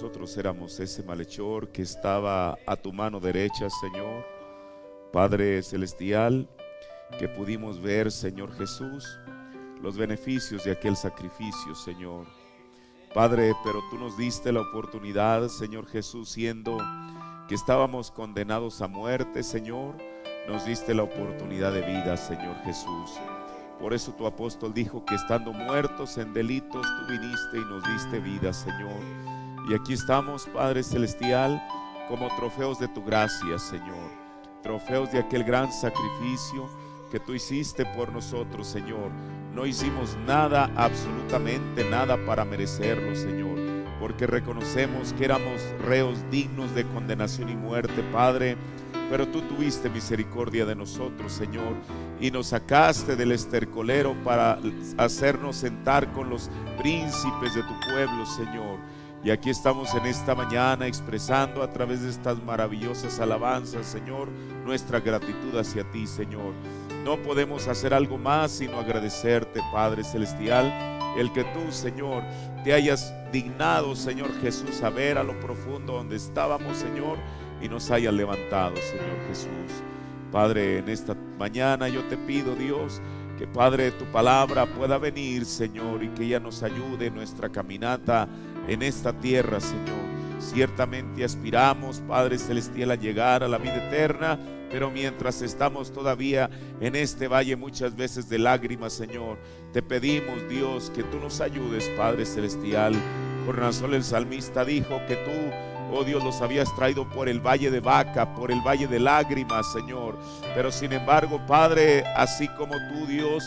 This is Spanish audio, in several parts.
nosotros éramos ese malhechor que estaba a tu mano derecha, Señor, Padre Celestial, que pudimos ver, Señor Jesús, los beneficios de aquel sacrificio, Señor. Padre, pero tú nos diste la oportunidad, Señor Jesús, siendo que estábamos condenados a muerte, Señor, nos diste la oportunidad de vida, Señor Jesús. Por eso tu apóstol dijo que estando muertos en delitos, tú viniste y nos diste vida, Señor. Y aquí estamos, Padre Celestial, como trofeos de tu gracia, Señor. Trofeos de aquel gran sacrificio que tú hiciste por nosotros, Señor. No hicimos nada, absolutamente nada para merecerlo, Señor, porque reconocemos que éramos reos dignos de condenación y muerte, Padre. Pero tú tuviste misericordia de nosotros, Señor, y nos sacaste del estercolero para hacernos sentar con los príncipes de tu pueblo, Señor. Y aquí estamos en esta mañana expresando a través de estas maravillosas alabanzas, Señor, nuestra gratitud hacia ti, Señor. No podemos hacer algo más sino agradecerte, Padre Celestial, el que tú, Señor, te hayas dignado, Señor Jesús, a ver a lo profundo donde estábamos, Señor, y nos hayas levantado, Señor Jesús. Padre, en esta mañana yo te pido, Dios, que, Padre, tu palabra pueda venir, Señor, y que ella nos ayude en nuestra caminata en esta tierra, Señor. Ciertamente aspiramos, Padre Celestial, a llegar a la vida eterna, pero mientras estamos todavía en este valle muchas veces de lágrimas, Señor, te pedimos, Dios, que tú nos ayudes, Padre Celestial. Por razón el salmista dijo que tú, oh Dios, los habías traído por el valle de Baca, por el valle de lágrimas, Señor. Pero sin embargo, Padre, así como tú, Dios,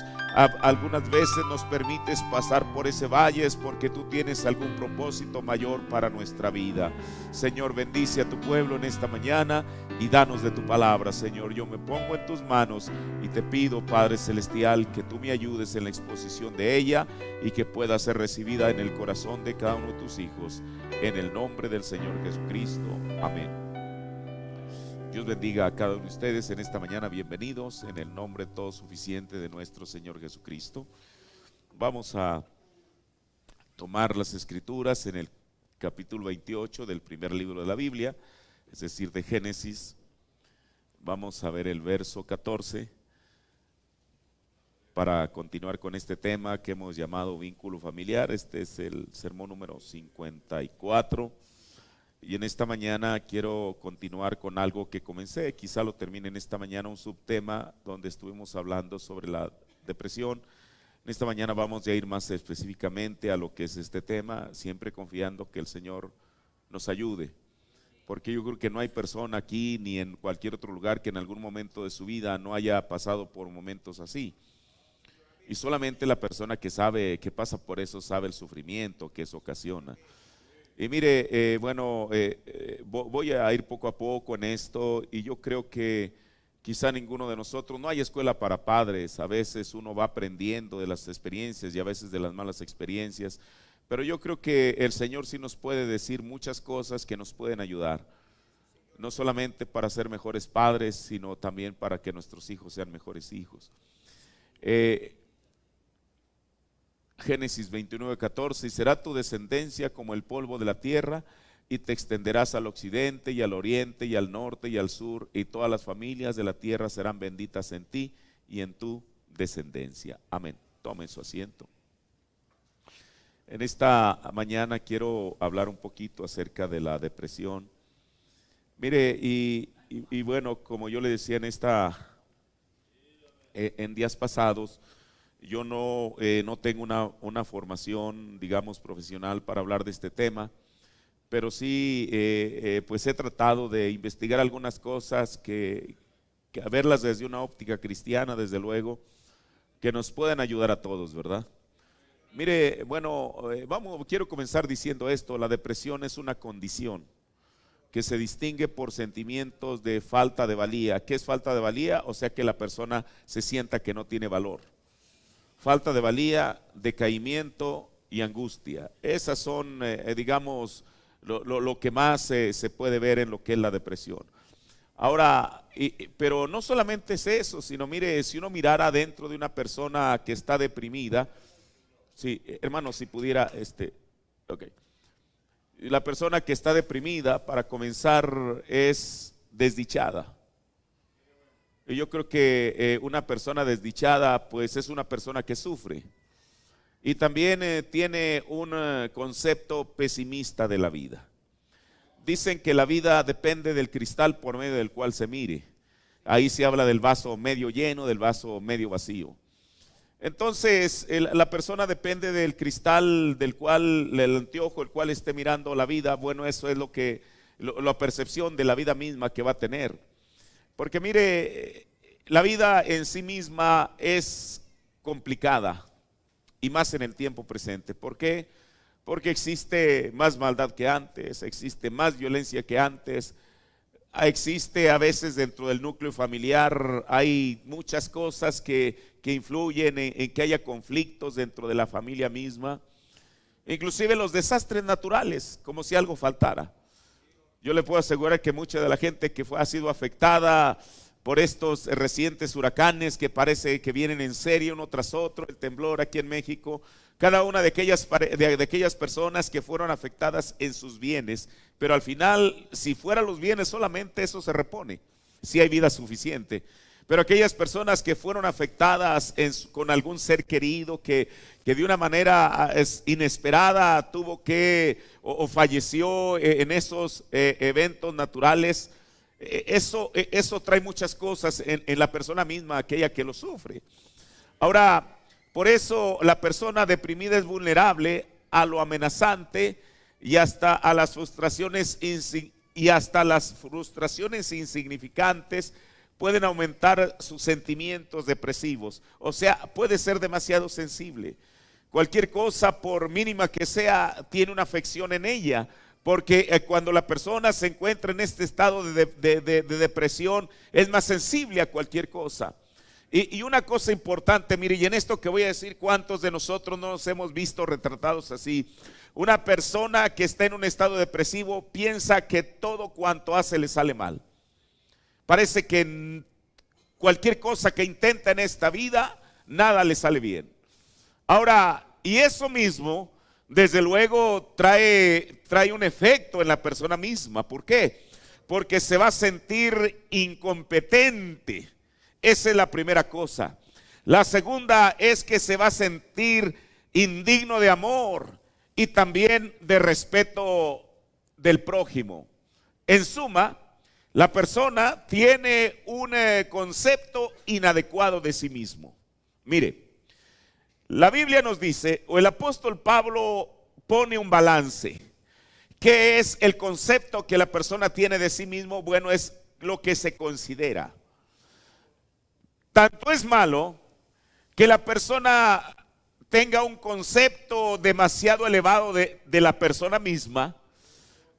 algunas veces nos permites pasar por ese valle, es porque tú tienes algún propósito mayor para nuestra vida. Señor, bendice a tu pueblo en esta mañana y danos de tu palabra, Señor. Yo me pongo en tus manos y te pido, Padre Celestial, que tú me ayudes en la exposición de ella y que pueda ser recibida en el corazón de cada uno de tus hijos. En el nombre del Señor Jesucristo. Amén. Dios bendiga a cada uno de ustedes en esta mañana. Bienvenidos en el nombre todo suficiente de nuestro Señor Jesucristo. Vamos a tomar las escrituras en el capítulo 28 del primer libro de la Biblia, es decir, de Génesis. Vamos a ver el verso 14 para continuar con este tema que hemos llamado vínculo familiar. Este es el sermón número 54. Y en esta mañana quiero continuar con algo que comencé, quizá lo termine en esta mañana, un subtema donde estuvimos hablando sobre la depresión. En esta mañana vamos a ir más específicamente a lo que es este tema, siempre confiando que el Señor nos ayude, porque yo creo que no hay persona aquí ni en cualquier otro lugar que en algún momento de su vida no haya pasado por momentos así. Y solamente la persona que sabe, que pasa por eso, sabe el sufrimiento que eso ocasiona. Y mire, voy a ir poco a poco en esto, y yo creo que quizá ninguno de nosotros, no hay escuela para padres, a veces uno va aprendiendo de las experiencias y a veces de las malas experiencias, pero yo creo que el Señor sí nos puede decir muchas cosas que nos pueden ayudar, no solamente para ser mejores padres, sino también para que nuestros hijos sean mejores hijos. Génesis 29:14, y será tu descendencia como el polvo de la tierra, y te extenderás al occidente y al oriente y al norte y al sur, y todas las familias de la tierra serán benditas en ti y en tu descendencia. Amén. Tomen su asiento. En esta mañana quiero hablar un poquito acerca de la depresión. Mire, y bueno, como yo le decía en días pasados, yo no tengo una formación, digamos, profesional para hablar de este tema, pero sí pues he tratado de investigar algunas cosas que a verlas desde una óptica cristiana, desde luego, que nos pueden ayudar a todos, ¿verdad? Mire, bueno, quiero comenzar diciendo esto: la depresión es una condición que se distingue por sentimientos de falta de valía. ¿Qué es falta de valía? O sea, que la persona se sienta que no tiene valor. Falta de valía, decaimiento y angustia. Esas son, digamos, lo que más se puede ver en lo que es la depresión. Ahora, pero no solamente es eso, sino mire, si uno mirara dentro de una persona que está deprimida, sí, hermano, si pudiera, ok. la persona que está deprimida, para comenzar, es desdichada. Y yo creo que una persona desdichada, pues es una persona que sufre. Y también tiene un concepto pesimista de la vida. Dicen que la vida depende del cristal por medio del cual se mire. Ahí se habla del vaso medio lleno, del vaso medio vacío. Entonces, la persona depende del cristal del cual, el anteojo, el cual esté mirando la vida. Bueno, eso es la percepción de la vida misma que va a tener. Porque mire, la vida en sí misma es complicada, y más en el tiempo presente. ¿Por qué? Porque existe más maldad que antes, existe más violencia que antes. Existe a veces dentro del núcleo familiar, hay muchas cosas que influyen en que haya conflictos dentro de la familia misma. Inclusive los desastres naturales, como si algo faltara. Yo le puedo asegurar que mucha de la gente que ha sido afectada por estos recientes huracanes que parece que vienen en serie uno tras otro, el temblor aquí en México, cada una de aquellas personas que fueron afectadas en sus bienes, pero al final, si fueran los bienes solamente, eso se repone, si hay vida suficiente. Pero aquellas personas que fueron afectadas con algún ser querido que de una manera inesperada tuvo o falleció en esos eventos naturales, eso trae muchas cosas en la persona misma, aquella que lo sufre. Ahora, por eso la persona deprimida es vulnerable a lo amenazante y hasta a las frustraciones insignificantes pueden aumentar sus sentimientos depresivos. O sea, puede ser demasiado sensible. Cualquier cosa, por mínima que sea, tiene una afección en ella. Porque cuando la persona se encuentra en este estado de depresión, es más sensible a cualquier cosa. Y una cosa importante, mire, y en esto que voy a decir, ¿cuántos de nosotros no nos hemos visto retratados así? Una persona que está en un estado depresivo piensa que todo cuanto hace le sale mal. Parece que cualquier cosa que intenta en esta vida, nada le sale bien. Ahora, y eso mismo, desde luego, trae un efecto en la persona misma. ¿Por qué? Porque se va a sentir incompetente. Esa es la primera cosa. La segunda es que se va a sentir indigno de amor y también de respeto del prójimo. En suma, la persona tiene un concepto inadecuado de sí mismo. Mire, la Biblia nos dice, o el apóstol Pablo pone un balance. ¿Qué es el concepto que la persona tiene de sí mismo? Bueno, es lo que se considera. Tanto es malo que la persona tenga un concepto demasiado elevado de la persona misma,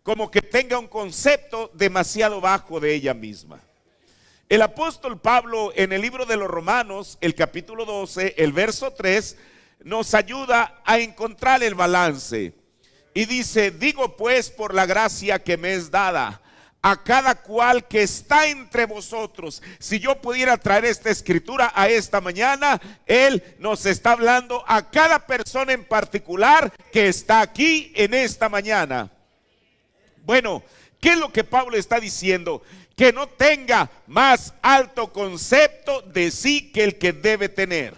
como que tenga un concepto demasiado bajo de ella misma. El apóstol Pablo en el libro de los Romanos, el capítulo 12, el verso 3, nos ayuda a encontrar el balance. Y dice, digo pues por la gracia que me es dada, a cada cual que está entre vosotros. Si yo pudiera traer esta escritura a esta mañana, él nos está hablando a cada persona en particular que está aquí en esta mañana. Bueno, ¿qué es lo que Pablo está diciendo? Que no tenga más alto concepto de sí que el que debe tener.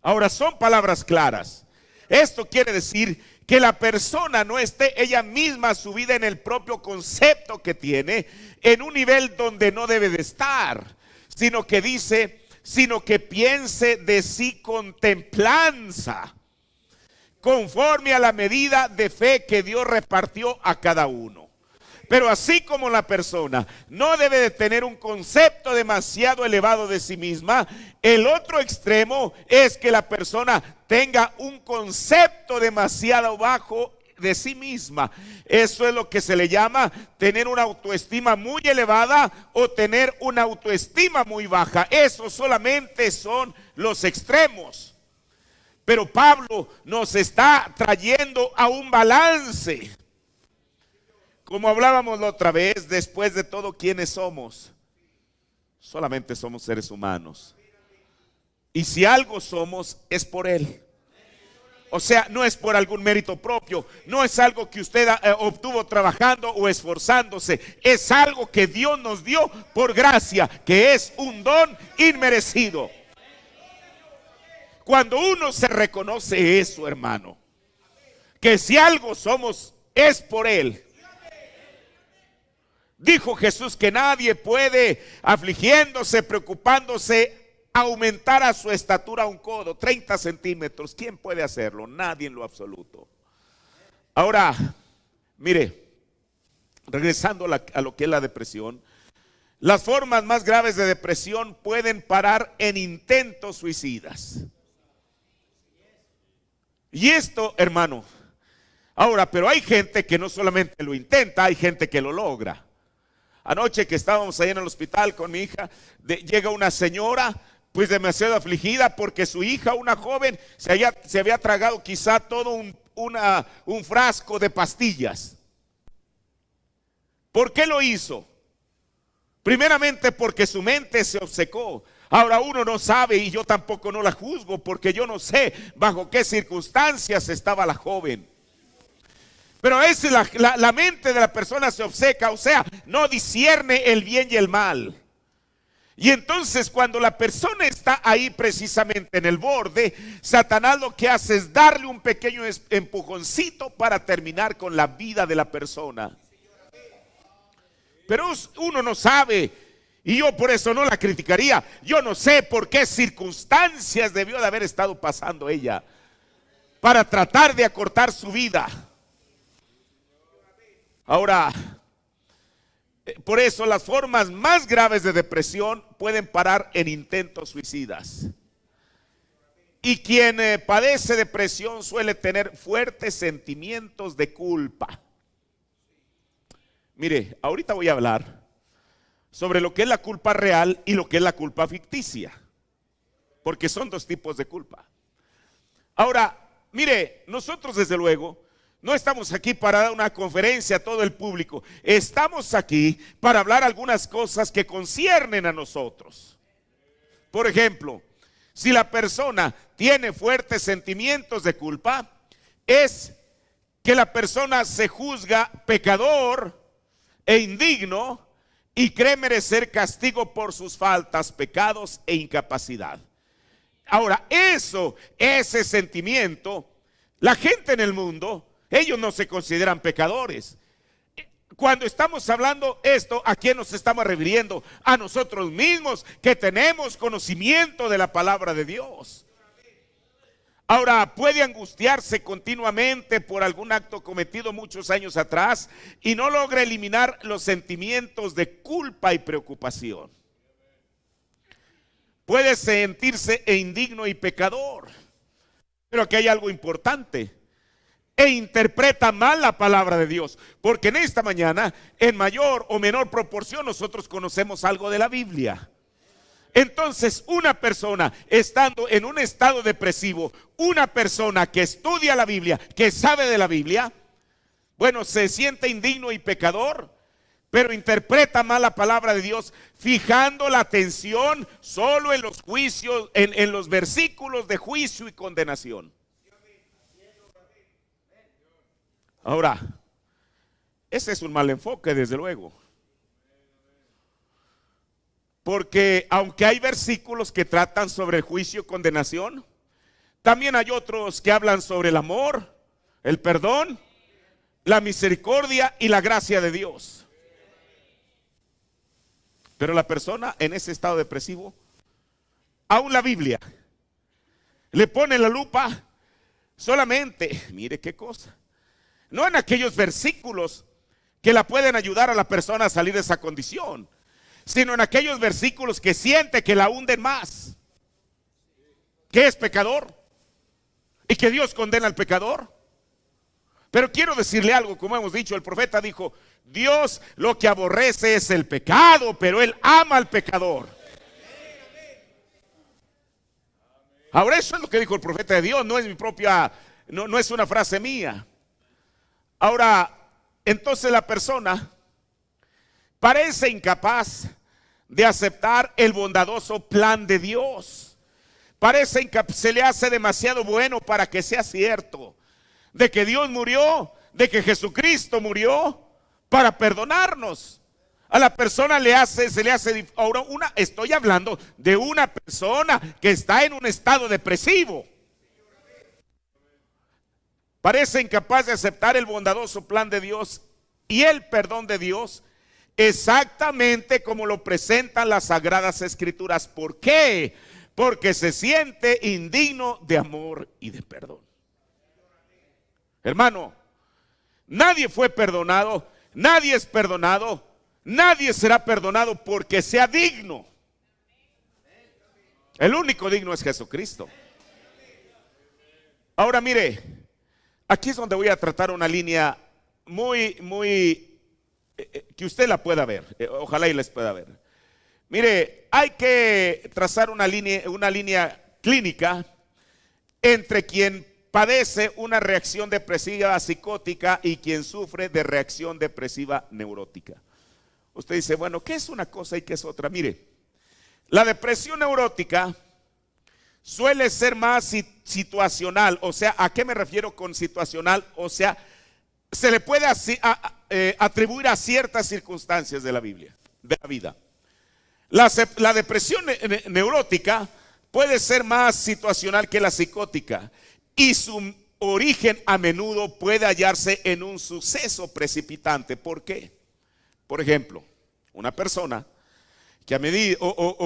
Ahora, son palabras claras. Esto quiere decir que la persona no esté ella misma subida en el propio concepto que tiene, en un nivel donde no debe de estar, sino que piense de sí con templanza, conforme a la medida de fe que Dios repartió a cada uno. Pero así como la persona no debe de tener un concepto demasiado elevado de sí misma, el otro extremo es que la persona tenga un concepto demasiado bajo de sí misma. Eso es lo que se le llama tener una autoestima muy elevada o tener una autoestima muy baja. Eso solamente son los extremos. Pero Pablo nos está trayendo a un balance. Como hablábamos la otra vez, después de todo, ¿quiénes somos? Solamente somos seres humanos. Y si algo somos, es por Él. O sea, no es por algún mérito propio, no es algo que usted obtuvo trabajando o esforzándose, es algo que Dios nos dio por gracia, que es un don inmerecido. Cuando uno se reconoce eso, hermano, que si algo somos es por Él. Dijo Jesús que nadie puede, afligiéndose, preocupándose, aumentar a su estatura un codo, 30 centímetros. ¿Quién puede hacerlo? Nadie en lo absoluto. Ahora, mire, regresando a lo que es la depresión, las formas más graves de depresión pueden parar en intentos suicidas. Y esto, hermano, ahora, pero hay gente que no solamente lo intenta, hay gente que lo logra. Anoche que estábamos ahí en el hospital con mi hija, llega una señora pues demasiado afligida porque su hija, una joven, se había tragado quizá todo un frasco de pastillas. ¿Por qué lo hizo? Primeramente porque su mente se obcecó. Ahora uno no sabe, y yo tampoco no la juzgo, porque yo no sé bajo qué circunstancias estaba la joven. Pero a veces la mente de la persona se obceca, o sea, no discierne el bien y el mal. Y entonces cuando la persona está ahí precisamente en el borde, Satanás lo que hace es darle un pequeño empujoncito para terminar con la vida de la persona. Pero uno no sabe, y yo por eso no la criticaría. Yo no sé por qué circunstancias debió de haber estado pasando ella para tratar de acortar su vida. Ahora, por eso las formas más graves de depresión pueden parar en intentos suicidas. Y quien padece depresión suele tener fuertes sentimientos de culpa. Mire, ahorita voy a hablar sobre lo que es la culpa real y lo que es la culpa ficticia, porque son dos tipos de culpa. Ahora, mire, nosotros desde luego no estamos aquí para dar una conferencia a todo el público. Estamos aquí para hablar algunas cosas que conciernen a nosotros. Por ejemplo, si la persona tiene fuertes sentimientos de culpa, es que la persona se juzga pecador e indigno y cree merecer castigo por sus faltas, pecados e incapacidad. Ahora, ese sentimiento, la gente en el mundo, ellos no se consideran pecadores. Cuando estamos hablando esto, ¿a quién nos estamos refiriendo? A nosotros mismos que tenemos conocimiento de la palabra de Dios. Ahora, puede angustiarse continuamente por algún acto cometido muchos años atrás y no logra eliminar los sentimientos de culpa y preocupación. Puede sentirse indigno y pecador, pero aquí hay algo importante. E interpreta mal la palabra de Dios, porque en esta mañana, en mayor o menor proporción, nosotros conocemos algo de la Biblia. Entonces, una persona estando en un estado depresivo, una persona que estudia la Biblia, que sabe de la Biblia, bueno, se siente indigno y pecador, pero interpreta mal la palabra de Dios, fijando la atención solo en los juicios, en los versículos de juicio y condenación. Ahora, ese es un mal enfoque, desde luego. Porque aunque hay versículos que tratan sobre el juicio y condenación, también hay otros que hablan sobre el amor, el perdón, la misericordia y la gracia de Dios. Pero la persona en ese estado depresivo, aún la Biblia, le pone la lupa solamente, mire qué cosa, no en aquellos versículos que la pueden ayudar a la persona a salir de esa condición, sino en aquellos versículos que siente que la hunden más, que es pecador y que Dios condena al pecador. Pero quiero decirle algo, como hemos dicho, el profeta dijo, Dios lo que aborrece es el pecado, pero Él ama al pecador. Ahora eso es lo que dijo el profeta de Dios, no es mi propia, no es una frase mía. Ahora, entonces la persona parece incapaz de aceptar el bondadoso plan de Dios. Parece que se le hace demasiado bueno para que sea cierto. De que Dios murió, de que Jesucristo murió para perdonarnos. A la persona se le hace, ahora estoy hablando de una persona que está en un estado depresivo. Parece incapaz de aceptar el bondadoso plan de Dios y el perdón de Dios, exactamente como lo presentan las Sagradas Escrituras. ¿Por qué? Porque se siente indigno de amor y de perdón. Hermano, nadie fue perdonado, nadie es perdonado, nadie será perdonado porque sea digno. El único digno es Jesucristo. Ahora mire, aquí es donde voy a tratar una línea que usted la pueda ver, ojalá y les pueda ver. Mire, hay que trazar una línea clínica entre quien padece una reacción depresiva psicótica y quien sufre de reacción depresiva neurótica. Usted dice, bueno, ¿qué es una cosa y qué es otra? Mire, la depresión neurótica suele ser más situacional. O sea, ¿a qué me refiero con situacional? O sea, se le puede atribuir a ciertas circunstancias de la Biblia, de la vida. La depresión neurótica puede ser más situacional que la psicótica y su origen a menudo puede hallarse en un suceso precipitante. ¿Por qué? Por ejemplo, una persona que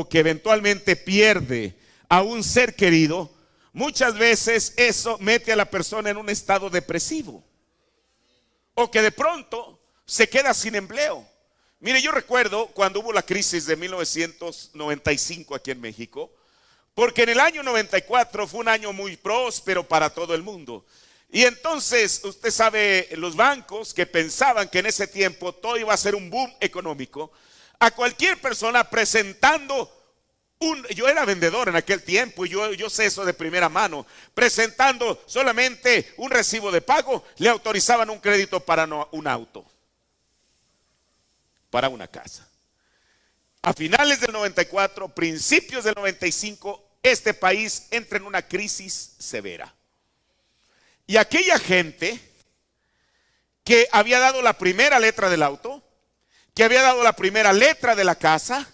que eventualmente pierde a un ser querido, muchas veces eso mete a la persona en un estado depresivo. O que de pronto se queda sin empleo. Mire, yo recuerdo cuando hubo la crisis de 1995 aquí en México, porque en el año 94 fue un año muy próspero para todo el mundo. Y entonces, usted sabe, los bancos que pensaban que en ese tiempo todo iba a ser un boom económico, a cualquier persona presentando yo era vendedor en aquel tiempo y yo sé eso de primera mano, presentando solamente un recibo de pago, le autorizaban un crédito para un auto, para una casa. A finales del 94, principios del 95, este país entra en una crisis severa. Y aquella gente que había dado la primera letra del auto, que había dado la primera letra de la casa,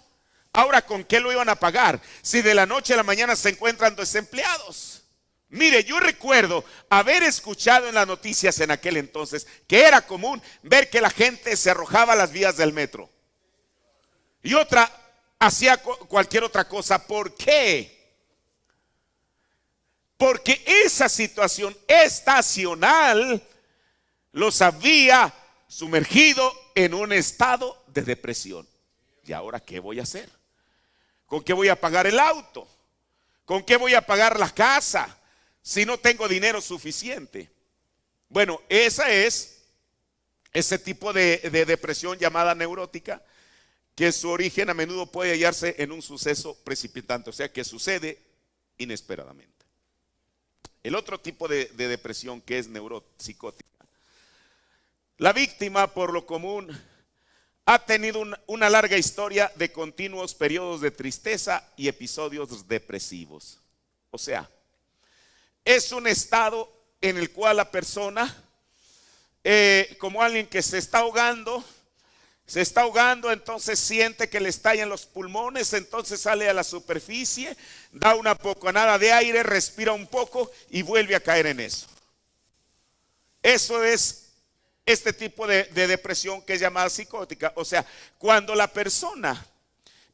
ahora ¿con qué lo iban a pagar? Si de la noche a la mañana se encuentran desempleados. Mire, yo recuerdo haber escuchado en las noticias en aquel entonces que era común ver que la gente se arrojaba a las vías del metro. Y otra hacía cualquier otra cosa. ¿Por qué? Porque esa situación estacional los había sumergido en un estado de depresión. ¿Y ahora qué voy a hacer? ¿Con qué voy a pagar el auto? ¿Con qué voy a pagar la casa si no tengo dinero suficiente? Bueno, ese tipo de depresión llamada neurótica, que su origen a menudo puede hallarse en un suceso precipitante, o sea que sucede inesperadamente. El otro tipo de depresión, que es neuropsicótica, la víctima por lo común ha tenido una larga historia de continuos periodos de tristeza y episodios depresivos. O sea, es un estado en el cual la persona, como alguien que se está ahogando, entonces siente que le estallan los pulmones, entonces sale a la superficie, da una bocanada de aire, respira un poco y vuelve a caer en eso. Eso es este tipo de depresión que es llamada psicótica. O sea, cuando la persona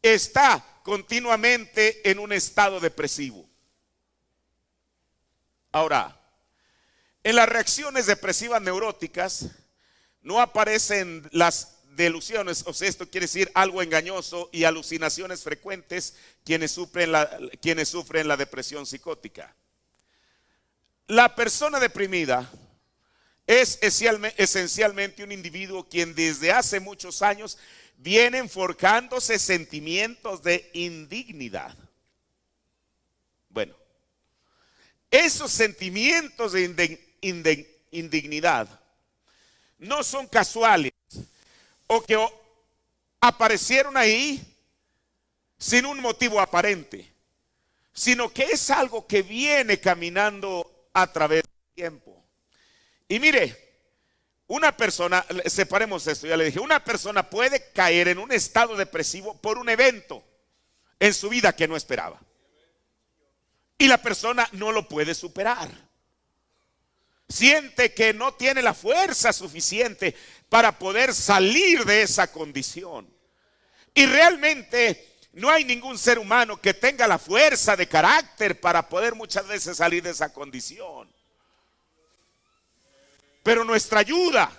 está continuamente en un estado depresivo. Ahora, en las reacciones depresivas neuróticas no aparecen las delusiones, o sea, esto quiere decir algo engañoso, y alucinaciones frecuentes quienes sufren la depresión psicótica. La persona deprimida es esencialmente un individuo quien desde hace muchos años viene forjándose sentimientos de indignidad. Bueno, esos sentimientos de indignidad no son casuales o que aparecieron ahí sin un motivo aparente, sino que es algo que viene caminando a través del tiempo. Y mire, una persona, separemos esto, ya le dije, una persona puede caer en un estado depresivo por un evento en su vida que no esperaba. Y la persona no lo puede superar. Siente que no tiene la fuerza suficiente para poder salir de esa condición. Y realmente no hay ningún ser humano que tenga la fuerza de carácter para poder muchas veces salir de esa condición. Pero nuestra ayuda,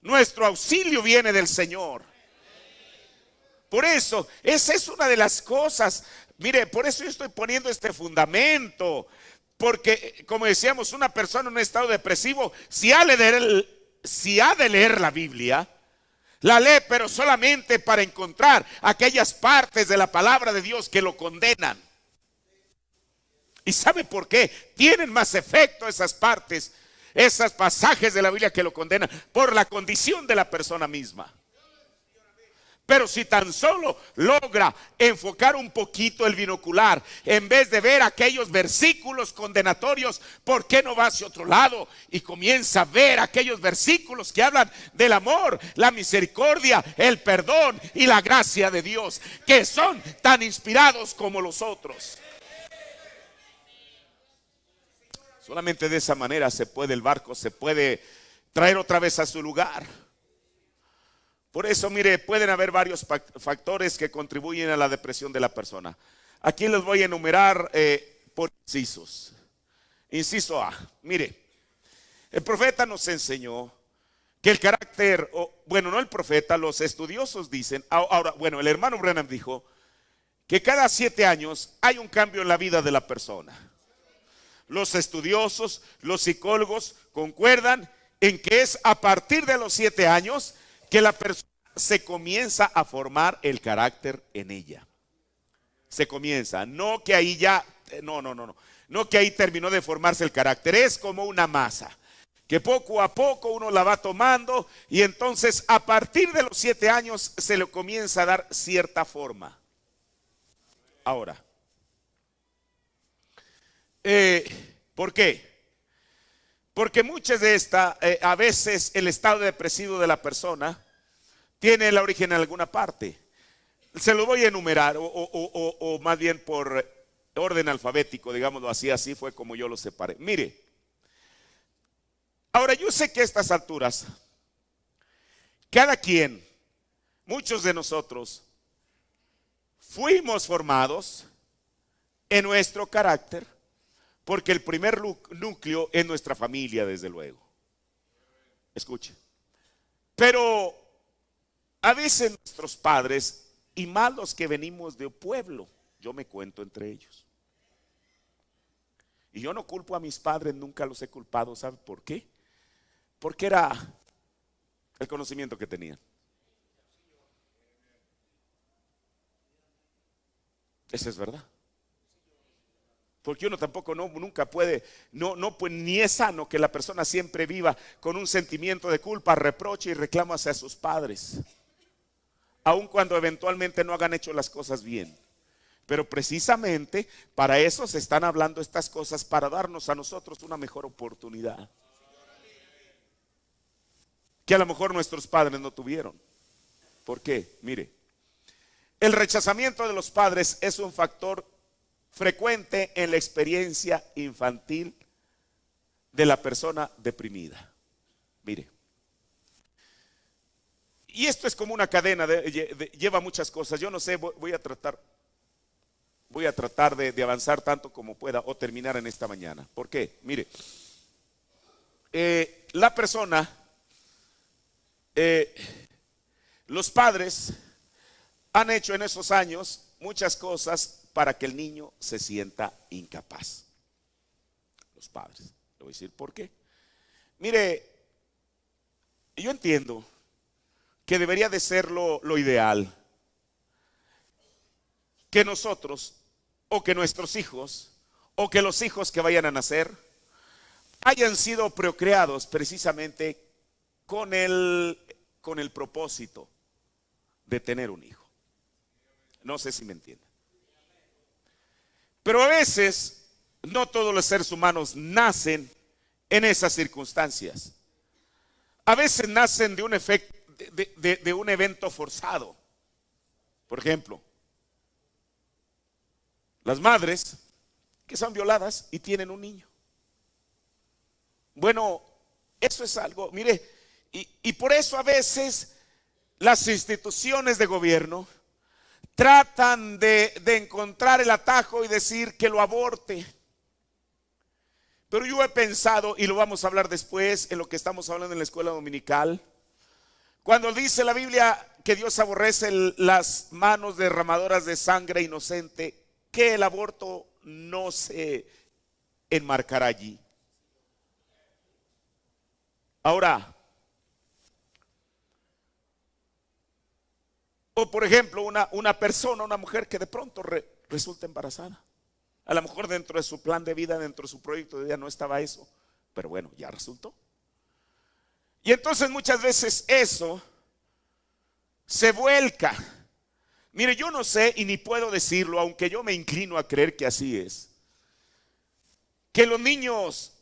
nuestro auxilio viene del Señor. Por eso, esa es una de las cosas. Mire, por eso yo estoy poniendo este fundamento. Porque, como decíamos, una persona en un estado depresivo, si ha de leer la Biblia, la lee, pero solamente para encontrar aquellas partes de la palabra de Dios que lo condenan. ¿Y sabe por qué? Tienen más efecto esas partes, esos pasajes de la Biblia que lo condenan, por la condición de la persona misma. Pero si tan solo logra enfocar un poquito el binocular, en vez de ver aquellos versículos condenatorios, ¿por qué no va hacia otro lado y comienza a ver aquellos versículos que hablan del amor, la misericordia, el perdón y la gracia de Dios, que son tan inspirados como los otros? Solamente de esa manera el barco se puede traer otra vez a su lugar. Por eso, mire, pueden haber varios factores que contribuyen a la depresión de la persona. Aquí les voy a enumerar por incisos. Inciso A, mire, el profeta nos enseñó que el carácter, bueno, no el profeta, los estudiosos dicen, ahora, bueno, el hermano Branham dijo que cada 7 años hay un cambio en la vida de la persona. Los estudiosos, los psicólogos concuerdan en que es a partir de los 7 años que la persona se comienza a formar el carácter en ella. Se comienza, no que ahí ya, no que ahí terminó de formarse el carácter, es como una masa, que poco a poco uno la va tomando y entonces a partir de los 7 años se le comienza a dar cierta forma. Ahora, ¿por qué? Porque muchas de a veces el estado depresivo de la persona tiene el origen en alguna parte. Se lo voy a enumerar, o más bien por orden alfabético, digámoslo así, así fue como yo lo separé. Mire, ahora yo sé que a estas alturas, cada quien, muchos de nosotros, fuimos formados en nuestro carácter, porque el primer núcleo es nuestra familia, desde luego. Escuche. Pero a veces nuestros padres, y más los que venimos de pueblo, yo me cuento entre ellos. Y yo no culpo a mis padres, nunca los he culpado. ¿Sabe por qué? Porque era el conocimiento que tenían. Esa es verdad. Porque uno tampoco nunca puede, pues, ni es sano que la persona siempre viva con un sentimiento de culpa, reproche y reclamo hacia sus padres, aun cuando eventualmente no hagan hecho las cosas bien. Pero precisamente para eso se están hablando estas cosas, para darnos a nosotros una mejor oportunidad que a lo mejor nuestros padres no tuvieron. ¿Por qué? Mire, el rechazamiento de los padres es un factor frecuente en la experiencia infantil de la persona deprimida. Mire, y esto es como una cadena, lleva muchas cosas. Yo no sé, voy a tratar de avanzar tanto como pueda o terminar en esta mañana. ¿Por qué? Mire, la persona, los padres han hecho en esos años muchas cosas para que el niño se sienta incapaz. Los padres. Le voy a decir por qué. Mire, yo entiendo que debería de ser lo ideal que nosotros, o que nuestros hijos, o que los hijos que vayan a nacer hayan sido procreados precisamente con el propósito de tener un hijo. No sé si me entienden. Pero a veces no todos los seres humanos nacen en esas circunstancias. A veces nacen de un efecto, de un evento forzado. Por ejemplo, las madres que son violadas y tienen un niño. Bueno, eso es algo, mire, y por eso a veces las instituciones de gobierno tratan de encontrar el atajo y decir que lo aborte. Pero yo he pensado, y lo vamos a hablar después en lo que estamos hablando en la escuela dominical, cuando dice la Biblia que Dios aborrece las manos derramadoras de sangre inocente, que el aborto no se enmarcará allí. Ahora, o por ejemplo, una persona, una mujer que de pronto resulta embarazada. A lo mejor dentro de su plan de vida, dentro de su proyecto de vida no estaba eso, pero bueno, ya resultó. Y entonces muchas veces eso se vuelca. Mire, yo no sé y ni puedo decirlo, aunque yo me inclino a creer que así es, que los niños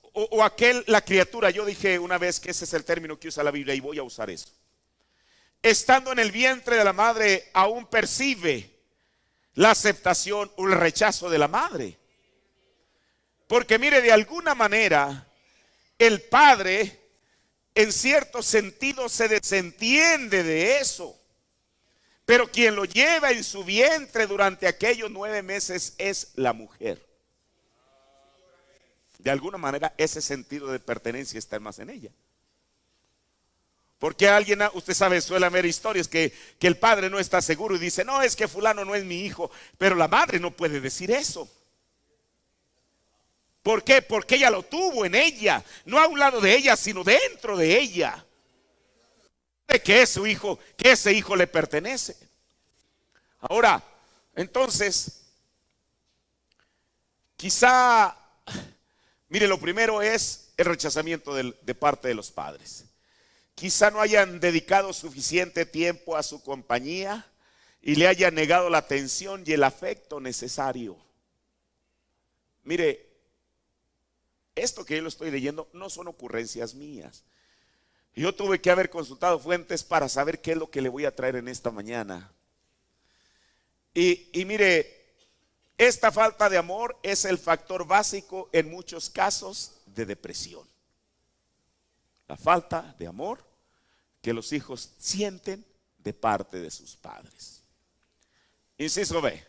la criatura, yo dije una vez que ese es el término que usa la Biblia y voy a usar eso. Estando en el vientre de la madre, aún percibe la aceptación o el rechazo de la madre. Porque mire, de alguna manera, el padre en cierto sentido se desentiende de eso. Pero quien lo lleva en su vientre durante aquellos 9 meses es la mujer. De alguna manera ese sentido de pertenencia está más en ella. Porque alguien, usted sabe, suele haber historias que el padre no está seguro y dice, no, es que fulano no es mi hijo. Pero la madre no puede decir eso. ¿Por qué? Porque ella lo tuvo en ella, no a un lado de ella, sino dentro de ella. De que es su hijo, que ese hijo le pertenece. Ahora, entonces, quizá, mire, lo primero es el rechazamiento de parte de los padres. Quizá no hayan dedicado suficiente tiempo a su compañía y le hayan negado la atención y el afecto necesario. Mire, esto que yo lo estoy leyendo no son ocurrencias mías. Yo tuve que haber consultado fuentes para saber qué es lo que le voy a traer en esta mañana. Y mire, esta falta de amor es el factor básico en muchos casos de depresión. La falta de amor que los hijos sienten de parte de sus padres. Inciso B.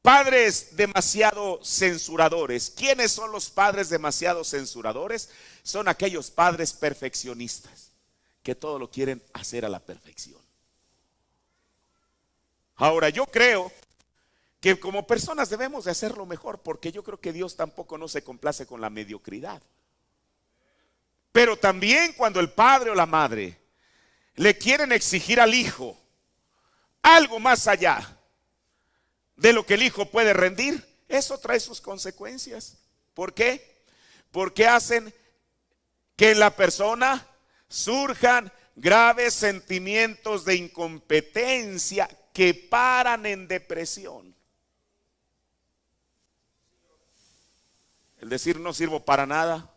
Padres demasiado censuradores. ¿Quiénes son los padres demasiado censuradores? Son aquellos padres perfeccionistas que todo lo quieren hacer a la perfección. Ahora, yo creo que como personas debemos de hacerlo mejor, porque yo creo que Dios tampoco no se complace con la mediocridad. Pero también cuando el padre o la madre le quieren exigir al hijo algo más allá de lo que el hijo puede rendir, eso trae sus consecuencias. ¿Por qué? Porque hacen que en la persona surjan graves sentimientos de incompetencia que paran en depresión. El decir no sirvo para nada.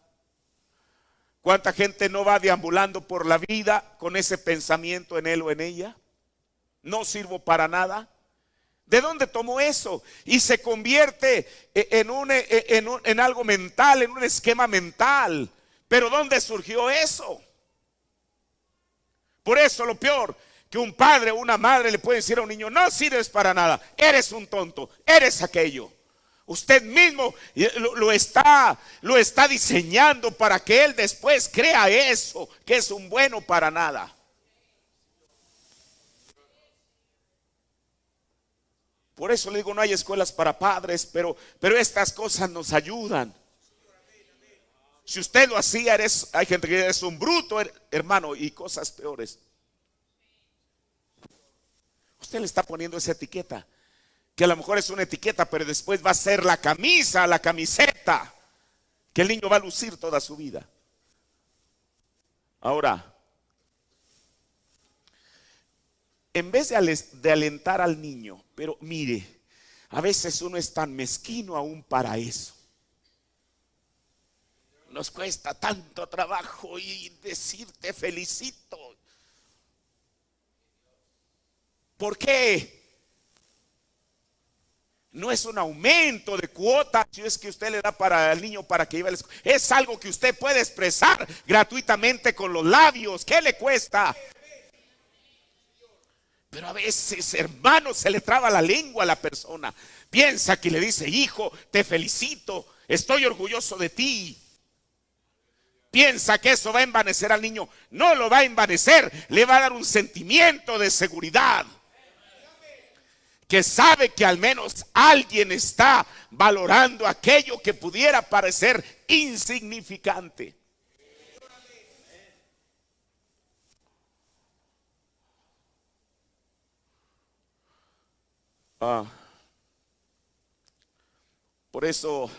¿Cuánta gente no va deambulando por la vida con ese pensamiento en él o en ella? No sirvo para nada. ¿De dónde tomó eso? Y se convierte en algo mental, en un esquema mental. ¿Pero dónde surgió eso? Por eso lo peor, que un padre o una madre le puede decir a un niño, no sirves para nada, eres un tonto, eres aquello. Usted mismo lo está diseñando para que él después crea eso, que es un bueno para nada. Por eso le digo, no hay escuelas para padres, pero estas cosas nos ayudan. Si usted lo hacía, hay gente que es un bruto, hermano, y cosas peores. Usted le está poniendo esa etiqueta, que a lo mejor es una etiqueta, pero después va a ser la camisa, la camiseta, que el niño va a lucir toda su vida. Ahora, en vez de alentar al niño, pero mire, A veces uno es tan mezquino aún para eso. Nos cuesta tanto trabajo y decir te felicito. ¿Por qué? No es un aumento de cuota, si es que usted le da para el niño para que iba a la escuela. Es algo que usted puede expresar gratuitamente con los labios. ¿Qué le cuesta? Pero a veces, hermano, se le traba la lengua a la persona. Piensa que le dice: hijo, te felicito, estoy orgulloso de ti. Piensa que eso va a envanecer al niño. No lo va a envanecer, le va a dar un sentimiento de seguridad, que sabe que al menos alguien está valorando aquello que pudiera parecer insignificante. Por eso,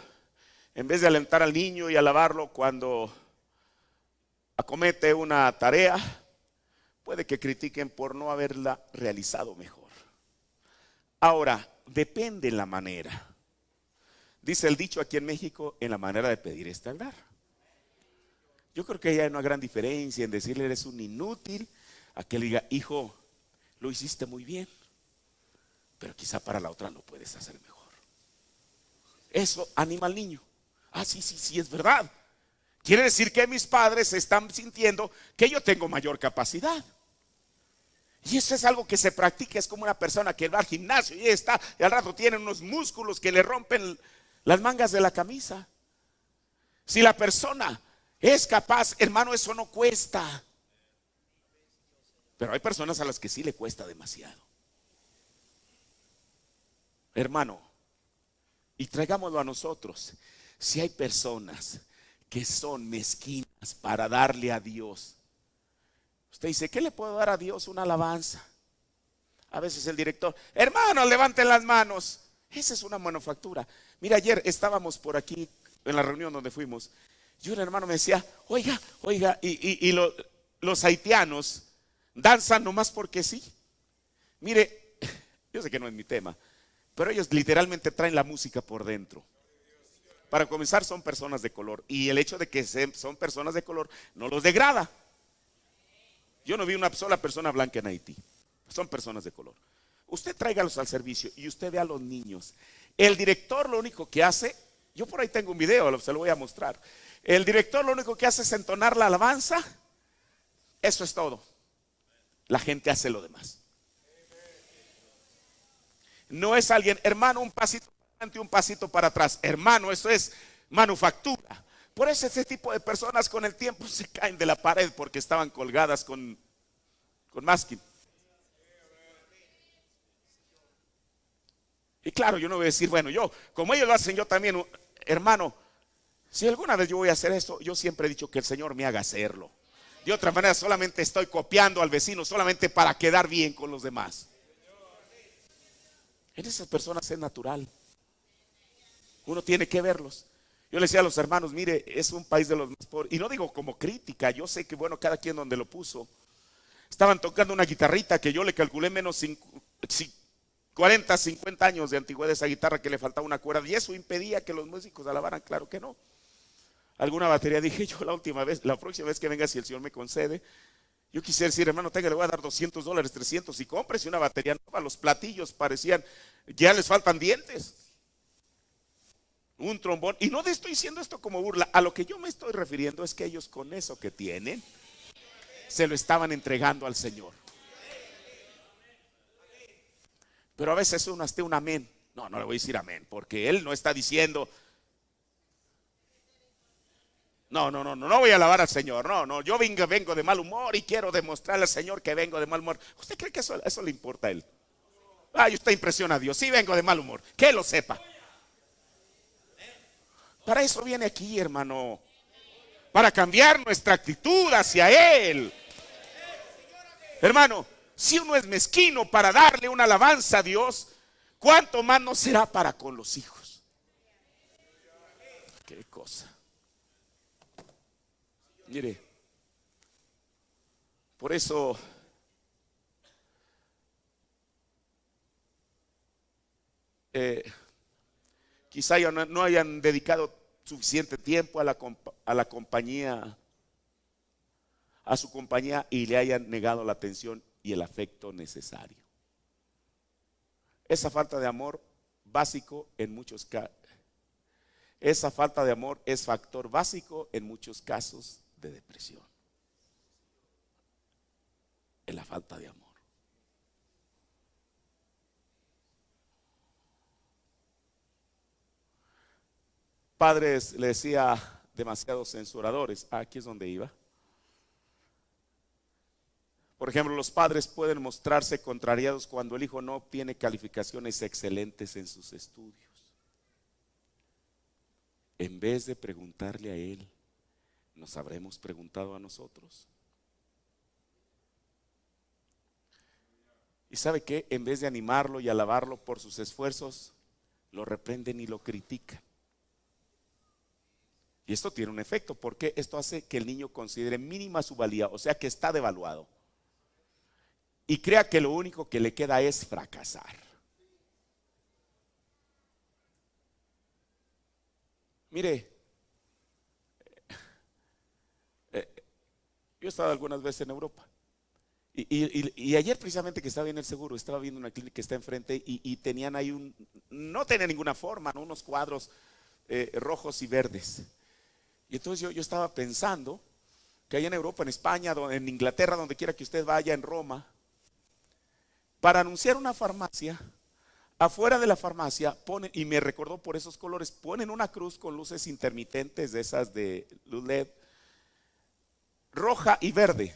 en vez de alentar al niño y alabarlo cuando acomete una tarea, puede que critiquen por no haberla realizado mejor. Ahora, depende en la manera. Dice el dicho aquí en México: en la manera de pedir está el dar. Yo creo que hay una gran diferencia en decirle eres un inútil, a que le diga: hijo, lo hiciste muy bien, pero quizá para la otra lo puedes hacer mejor. Eso anima al niño. Ah, sí, es verdad. Quiere decir que mis padres están sintiendo que yo tengo mayor capacidad. Y eso es algo que se practica. Es como una persona que va al gimnasio y está, y al rato tiene unos músculos que le rompen las mangas de la camisa. Si la persona es capaz, hermano, eso no cuesta. Pero hay personas a las que sí le cuesta demasiado, hermano. Y traigámoslo a nosotros. Si hay personas que son mezquinas para darle a Dios, usted dice: ¿qué le puedo dar a Dios? Una alabanza. A veces el director: hermanos, levanten las manos. Esa es una manufactura. Mira, ayer estábamos por aquí en la reunión donde fuimos, y un hermano me decía: oiga, los haitianos danzan nomás porque sí. Mire, yo sé que no es mi tema, pero ellos literalmente traen la música por dentro. Para comenzar, son personas de color, y el hecho de que son personas de color no los degrada. Yo no vi una sola persona blanca en Haití. Son personas de color. Usted tráigalos al servicio y usted ve a los niños. El director lo único que hace, yo por ahí tengo un video, se lo voy a mostrar. El director lo único que hace es entonar la alabanza. Eso es todo. La gente hace lo demás. No es alguien: hermano, un pasito para adelante, un pasito para atrás. Hermano, eso es manufactura. Por eso ese tipo de personas con el tiempo se caen de la pared porque estaban colgadas con masking. Y claro, yo no voy a decir: bueno, yo, como ellos lo hacen, yo también. Hermano, si alguna vez yo voy a hacer esto, yo siempre he dicho que el Señor me haga hacerlo. De otra manera, solamente estoy copiando al vecino, solamente para quedar bien con los demás. En esas personas es natural. Uno tiene que verlos. Yo le decía a los hermanos: mire, es un país de los más pobres. Y no digo como crítica, yo sé que bueno, cada quien donde lo puso. Estaban tocando una guitarrita que yo le calculé menos 40, 50 años de antigüedad de esa guitarra, que le faltaba una cuerda, y eso impedía que los músicos alabaran. Claro que no. Alguna batería, dije yo, la próxima vez que venga, si el Señor me concede, yo quisiera decir: hermano, tenga, le voy a dar $200, 300 y cómprese una batería nueva. Los platillos parecían, ya les faltan dientes. Un trombón. Y no estoy diciendo esto como burla. A lo que yo me estoy refiriendo es que ellos, con eso que tienen, se lo estaban entregando al Señor. Pero a veces uno hasta un amén. No le voy a decir amén, porque Él no está diciendo: no voy a alabar al Señor. No, yo vengo de mal humor y quiero demostrarle al Señor que vengo de mal humor. ¿Usted cree que eso le importa a Él? Ay, usted impresiona a Dios. Sí, vengo de mal humor, que lo sepa. Para eso viene aquí, hermano, para cambiar nuestra actitud hacia Él. Hermano, si uno es mezquino para darle una alabanza a Dios, ¿cuánto más no será para con los hijos? Qué cosa. Mire, por eso, quizá ya no hayan dedicado suficiente tiempo a la compañía, a su compañía, y le hayan negado la atención y el afecto necesario. Esa falta de amor básico en muchos casos, esa falta de amor es factor básico en muchos casos de depresión. En la falta de amor. Padres, le decía, demasiados censuradores. Aquí es donde iba. Por ejemplo, los padres pueden mostrarse contrariados cuando el hijo no obtiene calificaciones excelentes en sus estudios. En vez de preguntarle a él, ¿nos habremos preguntado a nosotros? ¿Y sabe qué? En vez de animarlo y alabarlo por sus esfuerzos, lo reprenden y lo critican. Y esto tiene un efecto, porque esto hace que el niño considere mínima su valía, o sea que está devaluado. Y crea que lo único que le queda es fracasar. Mire, yo he estado algunas veces en Europa. Y ayer precisamente que estaba en el seguro, estaba viendo una clínica que está enfrente y tenían ahí no tenía ninguna forma, ¿no? Unos cuadros rojos y verdes. Y entonces yo estaba pensando que allá en Europa, en España, en Inglaterra, donde quiera que usted vaya, en Roma, para anunciar una farmacia, afuera de la farmacia ponen, y me recordó por esos colores, ponen una cruz con luces intermitentes de esas de luz LED, roja y verde.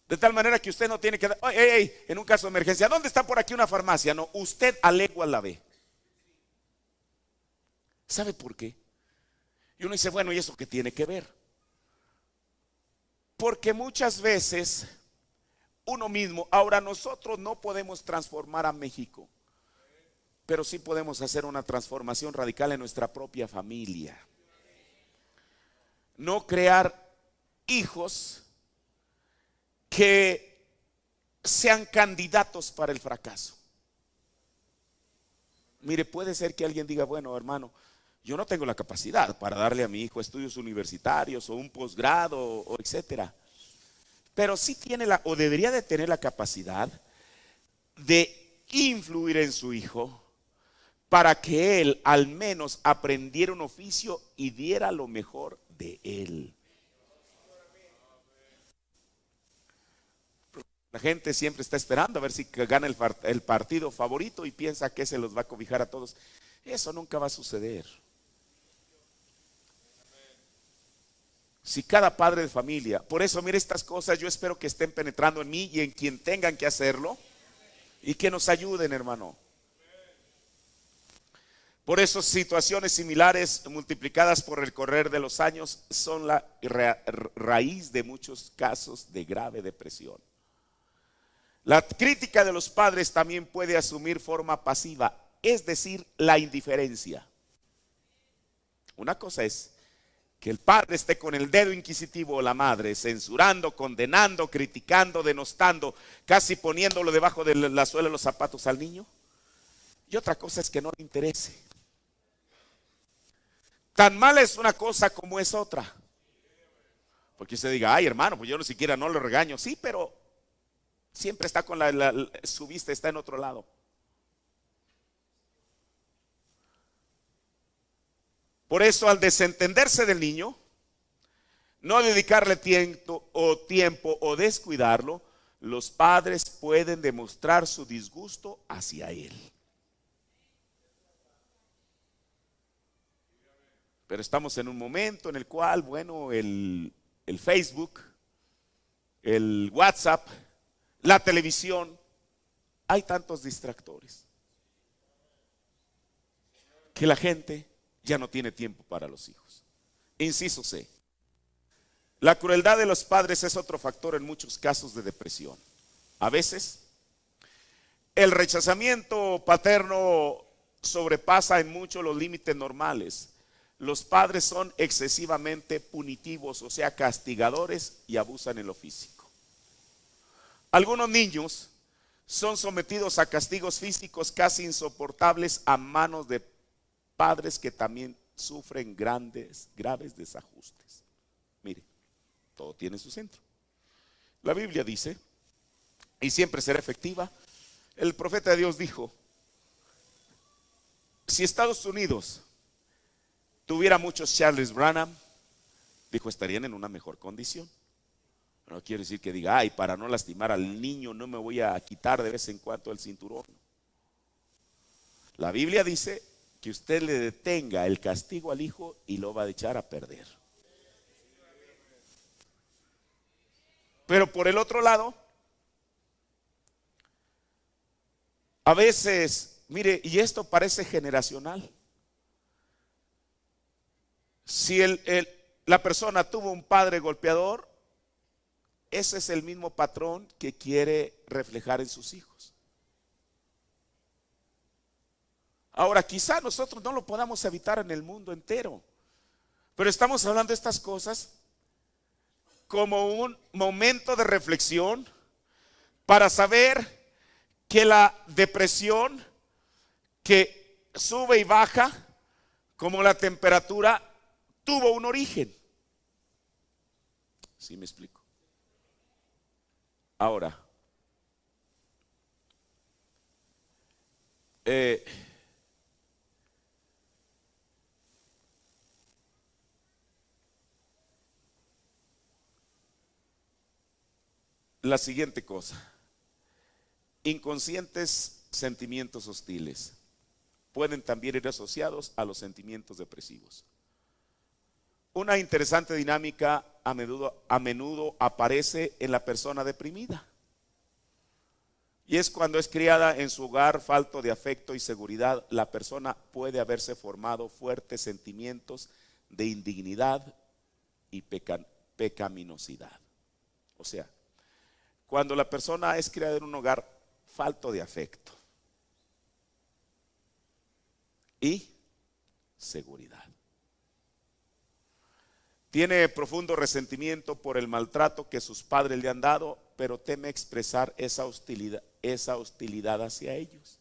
De tal manera que usted no tiene que dar, en un caso de emergencia, ¿dónde está por aquí una farmacia? No, usted a leguas la ve. ¿Sabe por qué? Y uno dice, bueno, ¿y eso qué tiene que ver? Porque muchas veces uno mismo, ahora nosotros no podemos transformar a México, pero sí podemos hacer una transformación radical en nuestra propia familia. No crear hijos que sean candidatos para el fracaso. Mire, puede ser que alguien diga, bueno, hermano, yo no tengo la capacidad para darle a mi hijo estudios universitarios o un posgrado o etcétera, pero sí tiene o debería de tener la capacidad de influir en su hijo para que él al menos aprendiera un oficio y diera lo mejor de él. La gente siempre está esperando a ver si gana el partido favorito y piensa que se los va a cobijar a todos. Eso nunca va a suceder. Si cada padre de familia, por eso mire, estas cosas yo espero que estén penetrando en mí y en quien tengan que hacerlo y que nos ayuden, hermano. Por eso situaciones similares multiplicadas por el correr de los años son la raíz de muchos casos de grave depresión. La crítica de los padres también puede asumir forma pasiva, es decir, la indiferencia. Una cosa es que el padre esté con el dedo inquisitivo o la madre, censurando, condenando, criticando, denostando, casi poniéndolo debajo de la suela de los zapatos al niño. Y otra cosa es que no le interese. Tan mala es una cosa como es otra. Porque usted diga, ay hermano, pues yo no siquiera no lo regaño. Sí, pero siempre está con su vista está en otro lado. Por eso, al desentenderse del niño, no dedicarle tiempo o descuidarlo, los padres pueden demostrar su disgusto hacia él. Pero estamos en un momento en el cual, bueno, el Facebook, el WhatsApp, la televisión, hay tantos distractores que la gente ya no tiene tiempo para los hijos. Inciso C. La crueldad de los padres es otro factor en muchos casos de depresión. A veces, el rechazamiento paterno sobrepasa en mucho los límites normales. Los padres son excesivamente punitivos, o sea, castigadores, y abusan en lo físico. Algunos niños son sometidos a castigos físicos casi insoportables a manos de padres que también sufren graves desajustes. Mire, todo tiene su centro. La Biblia dice, y siempre será efectiva, el profeta de Dios dijo, si Estados Unidos tuviera muchos Charles Branham, dijo, estarían en una mejor condición. No quiere decir que diga, ay, para no lastimar al niño no me voy a quitar de vez en cuando el cinturón. La Biblia dice que usted le detenga el castigo al hijo y lo va a echar a perder. Pero por el otro lado, a veces, mire, y esto parece generacional. Si la persona tuvo un padre golpeador, ese es el mismo patrón que quiere reflejar en sus hijos. Ahora, quizá nosotros no lo podamos evitar en el mundo entero, pero estamos hablando de estas cosas como un momento de reflexión para saber que la depresión que sube y baja, como la temperatura, tuvo un origen. ¿Sí me explico? Ahora, la siguiente cosa, inconscientes sentimientos hostiles pueden también ir asociados a los sentimientos depresivos. Una interesante dinámica a menudo aparece en la persona deprimida. Y es cuando es criada en su hogar falto de afecto y seguridad, la persona puede haberse formado fuertes sentimientos de indignidad y pecaminosidad. O sea, cuando la persona es criada en un hogar falto de afecto y seguridad, tiene profundo resentimiento por el maltrato que sus padres le han dado, pero teme expresar esa hostilidad hacia ellos.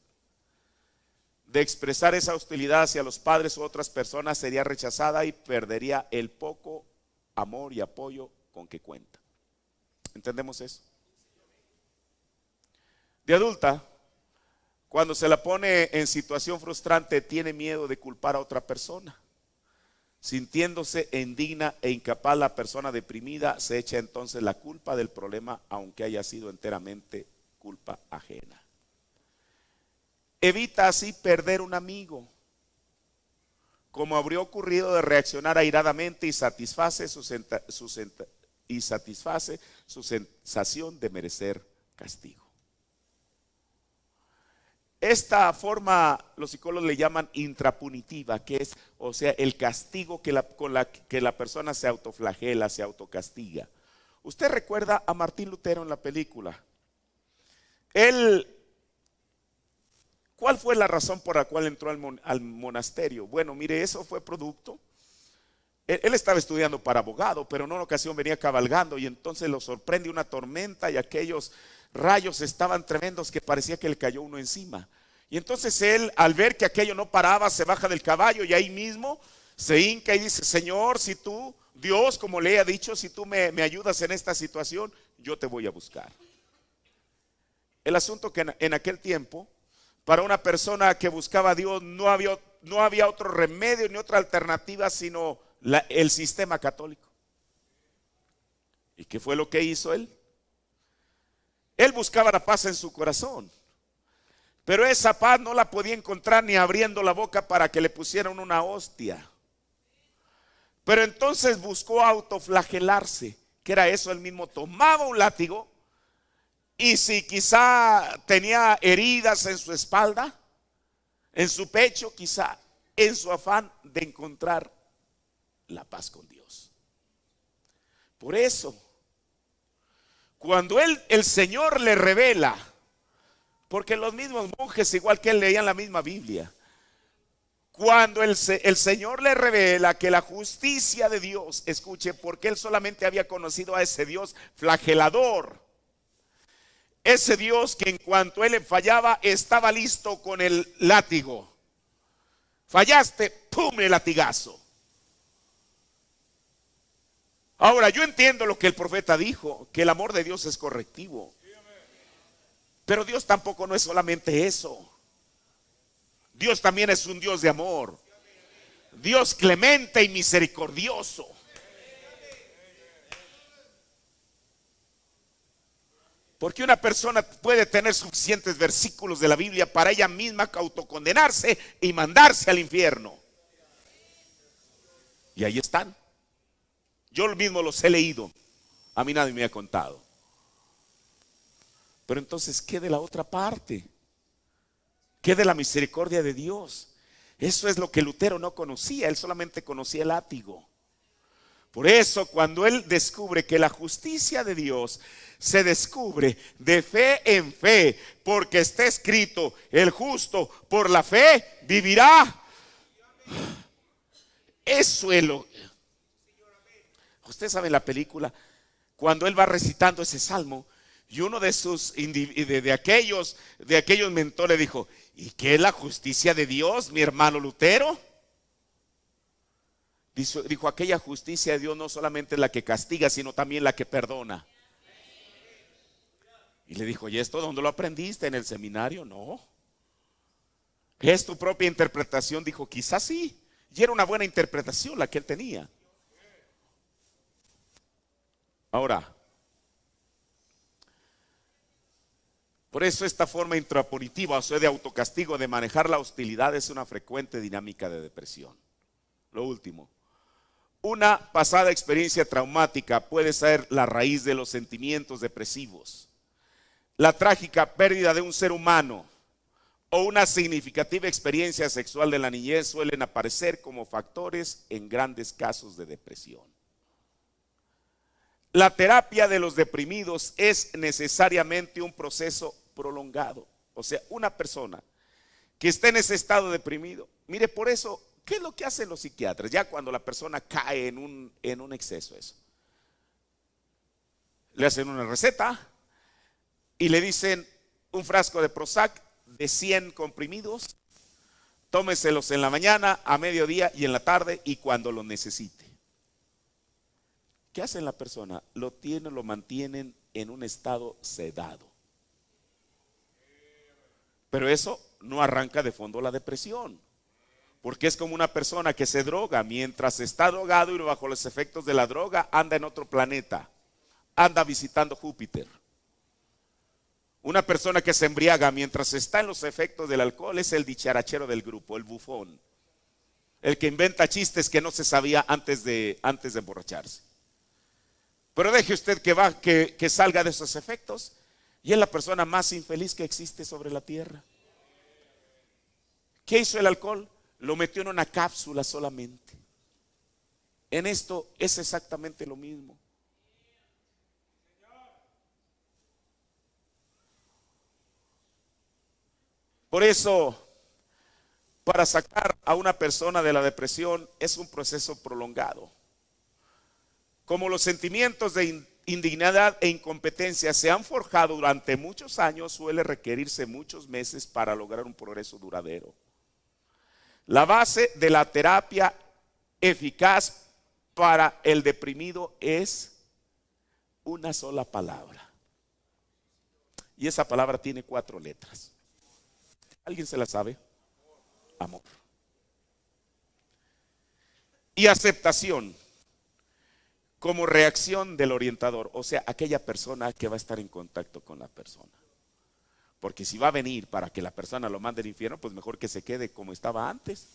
De expresar esa hostilidad hacia los padres u otras personas sería rechazada y perdería el poco amor y apoyo con que cuenta. ¿Entendemos eso? De adulta, cuando se la pone en situación frustrante, tiene miedo de culpar a otra persona. Sintiéndose indigna e incapaz, la persona deprimida se echa entonces la culpa del problema, aunque haya sido enteramente culpa ajena. Evita así perder un amigo, como habría ocurrido de reaccionar airadamente y satisface su sensación de merecer castigo. Esta forma los psicólogos le llaman intrapunitiva, que es, o sea, el castigo con la que la persona se autoflagela, se autocastiga. Usted recuerda a Martín Lutero en la película. ¿Cuál fue la razón por la cual entró al monasterio? Bueno, mire, eso fue producto. Él estaba estudiando para abogado, pero en una ocasión venía cabalgando y entonces lo sorprende una tormenta y aquellos rayos estaban tremendos que parecía que le cayó uno encima. Y entonces él, al ver que aquello no paraba, se baja del caballo y ahí mismo se hinca y dice: Señor, si tú, Dios, como le ha dicho, si tú me ayudas en esta situación, yo te voy a buscar. El asunto que en aquel tiempo, para una persona que buscaba a Dios, no había otro remedio ni otra alternativa sino el sistema católico. ¿Y qué fue lo que hizo él? Él buscaba la paz en su corazón, pero esa paz no la podía encontrar ni abriendo la boca para que le pusieran una hostia. Pero entonces buscó autoflagelarse, que era eso, él mismo tomaba un látigo y si quizá tenía heridas en su espalda, en su pecho, quizá en su afán de encontrar la paz con Dios. Por eso, cuando el Señor le revela, porque los mismos monjes igual que él leían la misma Biblia, cuando el Señor le revela que la justicia de Dios, escuche, porque él solamente había conocido a ese Dios flagelador, Ese Dios que en cuanto él le fallaba estaba listo con el látigo. Fallaste, ¡pum!, el latigazo. Ahora, yo entiendo lo que el profeta dijo, que el amor de Dios es correctivo. Pero Dios tampoco no es solamente eso. Dios también es un Dios de amor. Dios clemente y misericordioso. Porque una persona puede tener suficientes versículos de la Biblia para ella misma autocondenarse y mandarse al infierno. Y ahí están. Yo mismo los he leído. A mí nadie me ha contado. Pero entonces, ¿qué de la otra parte? ¿Qué de la misericordia de Dios? Eso es lo que Lutero no conocía. Él solamente conocía el látigo. Por eso, cuando él descubre que la justicia de Dios se descubre de fe en fe, porque está escrito: el justo por la fe vivirá. Eso es lo. Ustedes saben la película, cuando él va recitando ese salmo, y uno de sus de aquellos mentores dijo: ¿y qué es la justicia de Dios, mi hermano Lutero? Dijo: aquella justicia de Dios no solamente es la que castiga, sino también la que perdona. Y le dijo: ¿y esto dónde lo aprendiste? ¿En el seminario? No. ¿Es tu propia interpretación? Dijo: quizás sí. Y era una buena interpretación la que él tenía. Ahora, por eso esta forma intrapositiva, o sea, de autocastigo, de manejar la hostilidad, es una frecuente dinámica de depresión. Lo último, una pasada experiencia traumática puede ser la raíz de los sentimientos depresivos. La trágica pérdida de un ser humano o una significativa experiencia sexual de la niñez suelen aparecer como factores en grandes casos de depresión. La terapia de los deprimidos es necesariamente un proceso prolongado. O sea, una persona que esté en ese estado deprimido, mire, por eso, ¿qué es lo que hacen los psiquiatras? Ya cuando la persona cae en un exceso, eso, le hacen una receta y le dicen: un frasco de Prozac de 100 comprimidos, tómeselos en la mañana, a mediodía y en la tarde y cuando lo necesite. ¿Qué hacen la persona? Lo mantienen en un estado sedado. Pero eso no arranca de fondo la depresión, porque es como una persona que se droga. Mientras está drogado y bajo los efectos de la droga, anda en otro planeta, anda visitando Júpiter. Una persona que se embriaga mientras está en los efectos del alcohol es el dicharachero del grupo, el bufón, el que inventa chistes que no se sabía antes de emborracharse. Pero deje usted que salga de esos efectos y es la persona más infeliz que existe sobre la tierra. ¿Qué hizo el alcohol? Lo metió en una cápsula solamente. En esto es exactamente lo mismo. Por eso, para sacar a una persona de la depresión es un proceso prolongado. Como los sentimientos de indignidad e incompetencia se han forjado durante muchos años, suele requerirse muchos meses para lograr un progreso duradero. La base de la terapia eficaz para el deprimido es una sola palabra. Y esa palabra tiene 4 letras. ¿Alguien se la sabe? Amor. Y aceptación como reacción del orientador, o sea, aquella persona que va a estar en contacto con la persona. Porque si va a venir para que la persona lo mande al infierno, pues mejor que se quede como estaba antes.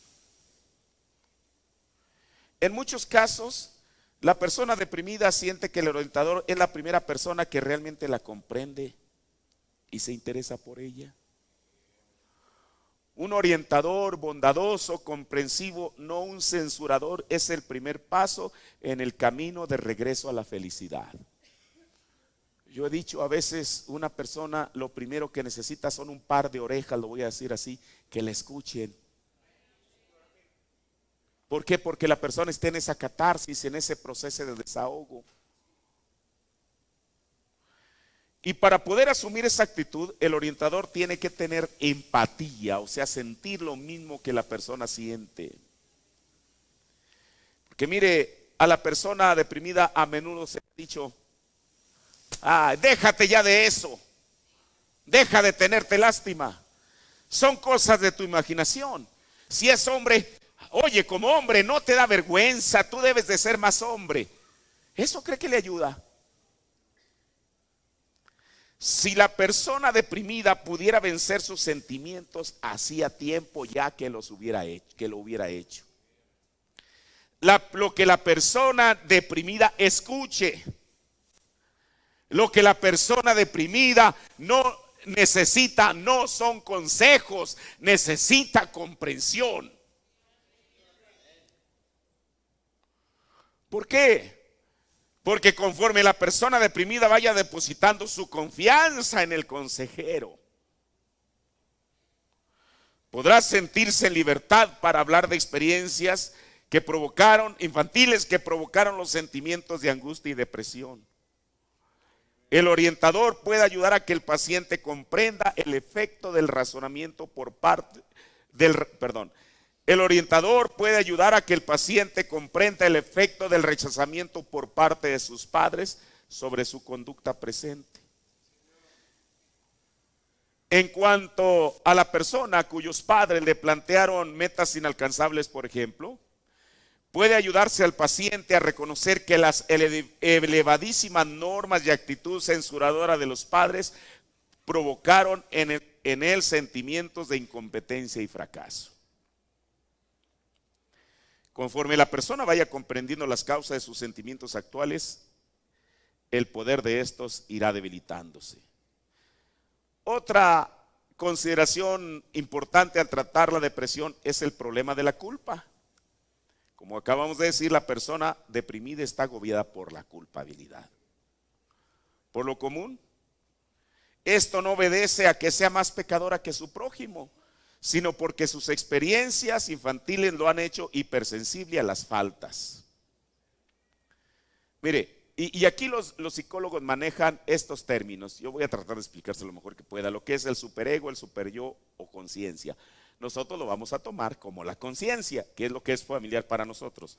En muchos casos, la persona deprimida siente que el orientador es la primera persona que realmente la comprende y se interesa por ella. Un orientador bondadoso, comprensivo, no un censurador, es el primer paso en el camino de regreso a la felicidad. Yo he dicho, a veces una persona lo primero que necesita son un par de orejas, lo voy a decir así, que la escuchen. ¿Por qué? Porque la persona está en esa catarsis, en ese proceso de desahogo. Y para poder asumir esa actitud, el orientador tiene que tener empatía, o sea, sentir lo mismo que la persona siente. Porque mire, a la persona deprimida a menudo se le ha dicho: déjate ya de eso, deja de tenerte lástima. Son cosas de tu imaginación. Si es hombre, oye, como hombre no te da vergüenza, tú debes de ser más hombre. ¿Eso cree que le ayuda? Si la persona deprimida pudiera vencer sus sentimientos, hacía tiempo ya que lo hubiera hecho. Lo que la persona deprimida escuche, lo que la persona deprimida no necesita, no son consejos, necesita comprensión. ¿Por qué? Porque conforme la persona deprimida vaya depositando su confianza en el consejero, podrá sentirse en libertad para hablar de experiencias infantiles que provocaron los sentimientos de angustia y depresión. El orientador puede ayudar a que el paciente comprenda el efecto del razonamiento El orientador puede ayudar a que el paciente comprenda el efecto del rechazamiento por parte de sus padres sobre su conducta presente. En cuanto a la persona cuyos padres le plantearon metas inalcanzables, por ejemplo, puede ayudarse al paciente a reconocer que las elevadísimas normas y actitud censuradora de los padres provocaron en él sentimientos de incompetencia y fracaso. Conforme la persona vaya comprendiendo las causas de sus sentimientos actuales, el poder de estos irá debilitándose. Otra consideración importante al tratar la depresión es el problema de la culpa. Como acabamos de decir, la persona deprimida está agobiada por la culpabilidad. Por lo común, esto no obedece a que sea más pecadora que su prójimo, sino porque sus experiencias infantiles lo han hecho hipersensible a las faltas. Mire, y aquí los psicólogos manejan estos términos. Yo voy a tratar de explicárselo lo mejor que pueda. Lo que es el superego, el superyo o conciencia. Nosotros lo vamos a tomar como la conciencia, que es lo que es familiar para nosotros.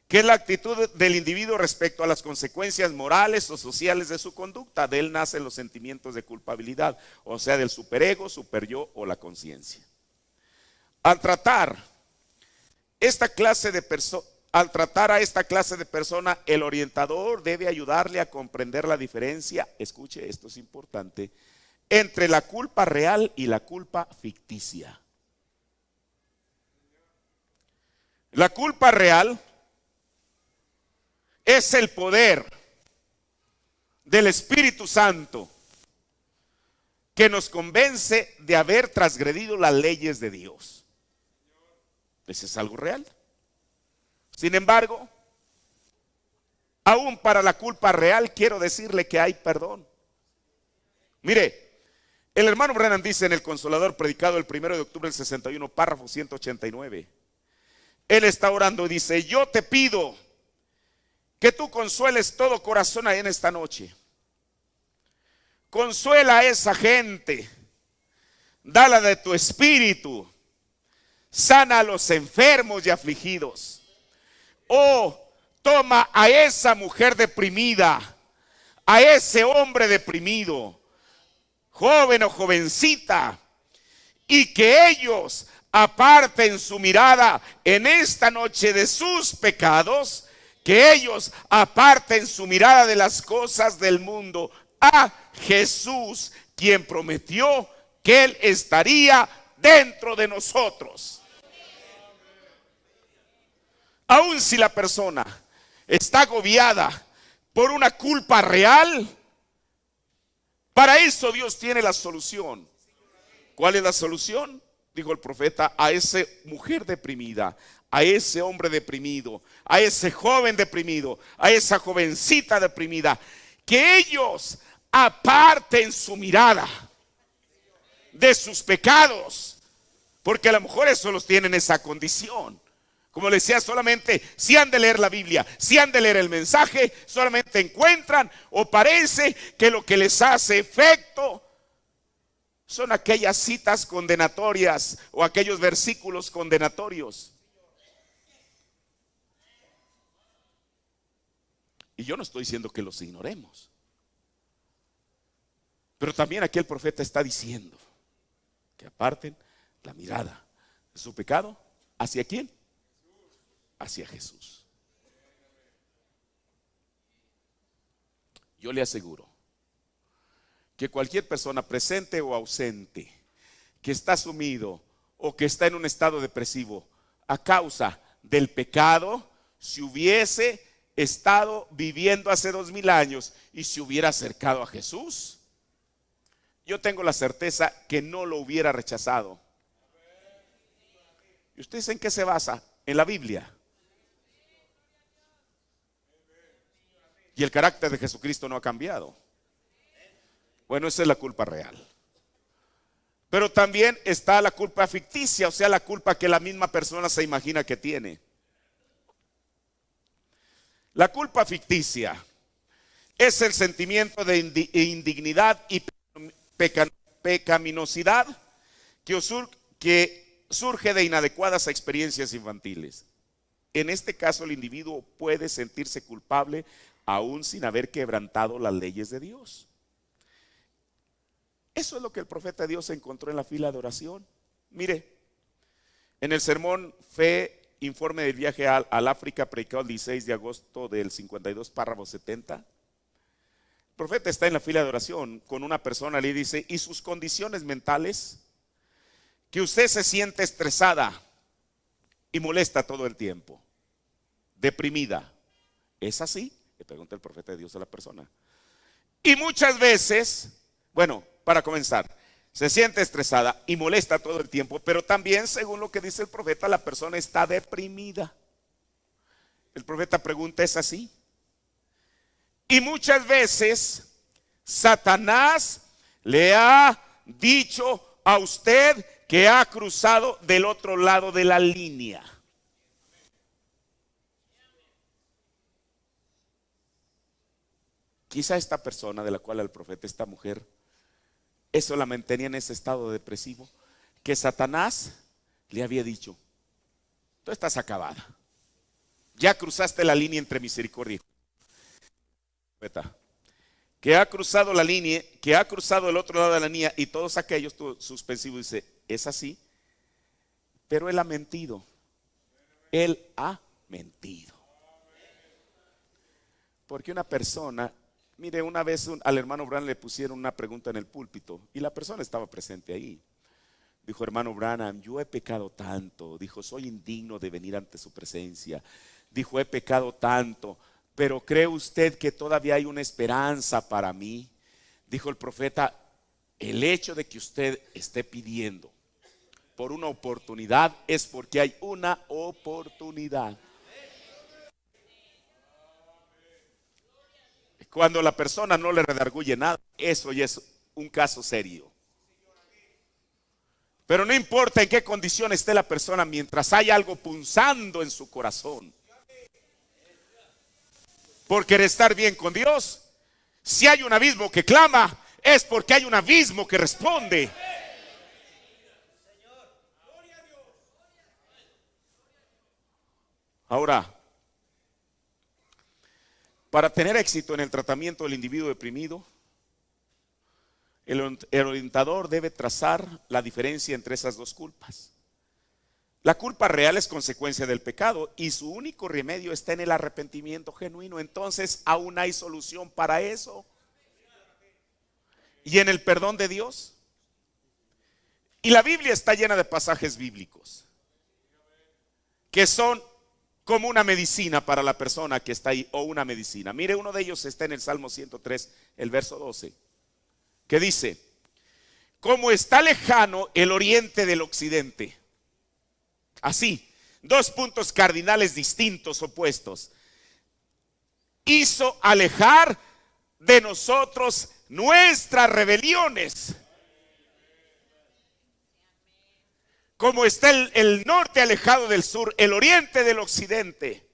Que es la actitud del individuo respecto a las consecuencias morales o sociales de su conducta. De él nacen los sentimientos de culpabilidad, o sea, del superego, superyo o la conciencia. Al tratar a esta clase de persona, el orientador debe ayudarle a comprender la diferencia, escuche, esto es importante, entre la culpa real y la culpa ficticia. La culpa real es el poder del Espíritu Santo que nos convence de haber transgredido las leyes de Dios. Eso es algo real. Sin embargo, aún para la culpa real quiero decirle que hay perdón. Mire, el hermano Branham dice en el Consolador, predicado el 1 de octubre del 61, párrafo 189. Él está orando y dice: yo te pido que tú consueles todo corazón ahí en esta noche. Consuela a esa gente, dala de tu espíritu, sana a los enfermos y afligidos. Toma a esa mujer deprimida, a ese hombre deprimido, joven o jovencita, y que ellos aparten su mirada en esta noche de sus pecados, que ellos aparten su mirada de las cosas del mundo a Jesús, quien prometió que Él estaría dentro de nosotros. Aun si la persona está agobiada por una culpa real, para eso Dios tiene la solución. ¿Cuál es la solución? Dijo el profeta: a esa mujer deprimida, a ese hombre deprimido, a ese joven deprimido, a esa jovencita deprimida, que ellos aparten su mirada de sus pecados, porque a lo mejor eso los tiene en esa condición. Como les decía, solamente si han de leer la Biblia, si han de leer el mensaje, solamente encuentran o parece que lo que les hace efecto son aquellas citas condenatorias o aquellos versículos condenatorios. Y yo no estoy diciendo que los ignoremos, pero también aquí el profeta está diciendo que aparten la mirada de su pecado. ¿Hacia quién? Hacia Jesús. Yo le aseguro que cualquier persona presente o ausente que está sumido o que está en un estado depresivo a causa del pecado, si hubiese estado viviendo hace 2000 años y se hubiera acercado a Jesús, yo tengo la certeza que no lo hubiera rechazado. ¿Y ustedes en qué se basa? En la Biblia. Y el carácter de Jesucristo no ha cambiado. Bueno, esa es la culpa real. Pero también está la culpa ficticia, o sea, la culpa que la misma persona se imagina que tiene. La culpa ficticia es el sentimiento de indignidad y pecaminosidad que surge de inadecuadas experiencias infantiles. En este caso, el individuo puede sentirse culpable aún sin haber quebrantado las leyes de Dios. Eso es lo que el profeta de Dios encontró en la fila de oración. Mire, en el sermón Fe, informe del viaje al África, predicado el 16 de agosto del 52, párrafo 70. El profeta está en la fila de oración con una persona, le dice: ¿y sus condiciones mentales? Que usted se siente estresada y molesta todo el tiempo, deprimida. ¿Es así? Le pregunta el profeta de Dios a la persona. Y muchas veces, bueno, para comenzar, se siente estresada y molesta todo el tiempo, pero también, según lo que dice el profeta, la persona está deprimida. El profeta pregunta: ¿es así? Y muchas veces Satanás le ha dicho a usted que ha cruzado del otro lado de la línea. Quizá esta persona de la cual el profeta, esta mujer, eso la mantenía en ese estado depresivo, que Satanás le había dicho: tú estás acabada, ya cruzaste la línea entre misericordia y que ha cruzado la línea, que ha cruzado el otro lado de la línea, y todos aquellos, suspensivo, dice: es así, pero él ha mentido. Él ha mentido. Porque una persona, mire, una vez al hermano Branham le pusieron una pregunta en el púlpito y la persona estaba presente ahí. Dijo: hermano Branham, yo he pecado tanto. Dijo: soy indigno de venir ante su presencia. Dijo: he pecado tanto, pero ¿cree usted que todavía hay una esperanza para mí? Dijo el profeta: el hecho de que usted esté pidiendo por una oportunidad es porque hay una oportunidad. Cuando la persona no le redarguye nada, eso ya es un caso serio. Pero no importa en qué condición esté la persona, mientras hay algo punzando en su corazón por querer estar bien con Dios. Si hay un abismo que clama, es porque hay un abismo que responde. Ahora, para tener éxito en el tratamiento del individuo deprimido, el orientador debe trazar la diferencia entre esas dos culpas. La culpa real es consecuencia del pecado y su único remedio está en el arrepentimiento genuino. Entonces, aún hay solución para eso. Y en el perdón de Dios. Y la Biblia está llena de pasajes bíblicos que son como una medicina para la persona que está ahí, o una medicina. Mire, uno de ellos está en el Salmo 103, el verso 12, que dice: como está lejano el oriente del occidente. Así, dos puntos cardinales distintos, opuestos. Hizo alejar de nosotros nuestras rebeliones. como está el norte alejado del sur, el oriente del occidente.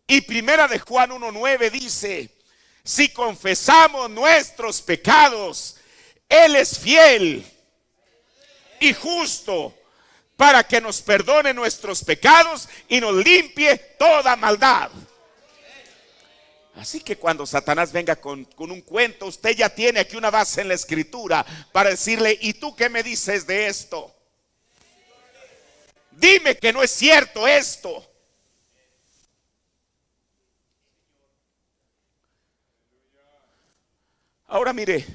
Y primera de Juan 1:9 dice: si confesamos nuestros pecados, Él es fiel y justo para que nos perdone nuestros pecados y nos limpie toda maldad. Así que cuando Satanás venga con un cuento, usted ya tiene aquí una base en la escritura para decirle: ¿y tú qué me dices de esto? Dime que no es cierto esto. Ahora mire,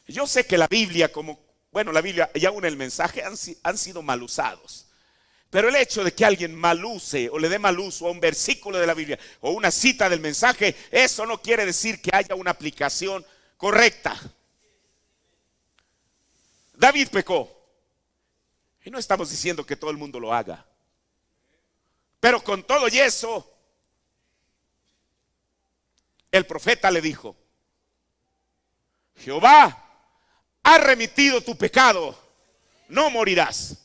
yo sé que la Biblia, la Biblia y aún el mensaje han sido mal usados. Pero el hecho de que alguien mal use o le dé mal uso a un versículo de la Biblia o una cita del mensaje, eso no quiere decir que haya una aplicación correcta. David pecó. Y no estamos diciendo que todo el mundo lo haga. Pero con todo y eso, el profeta le dijo: Jehová ha remitido tu pecado, no morirás.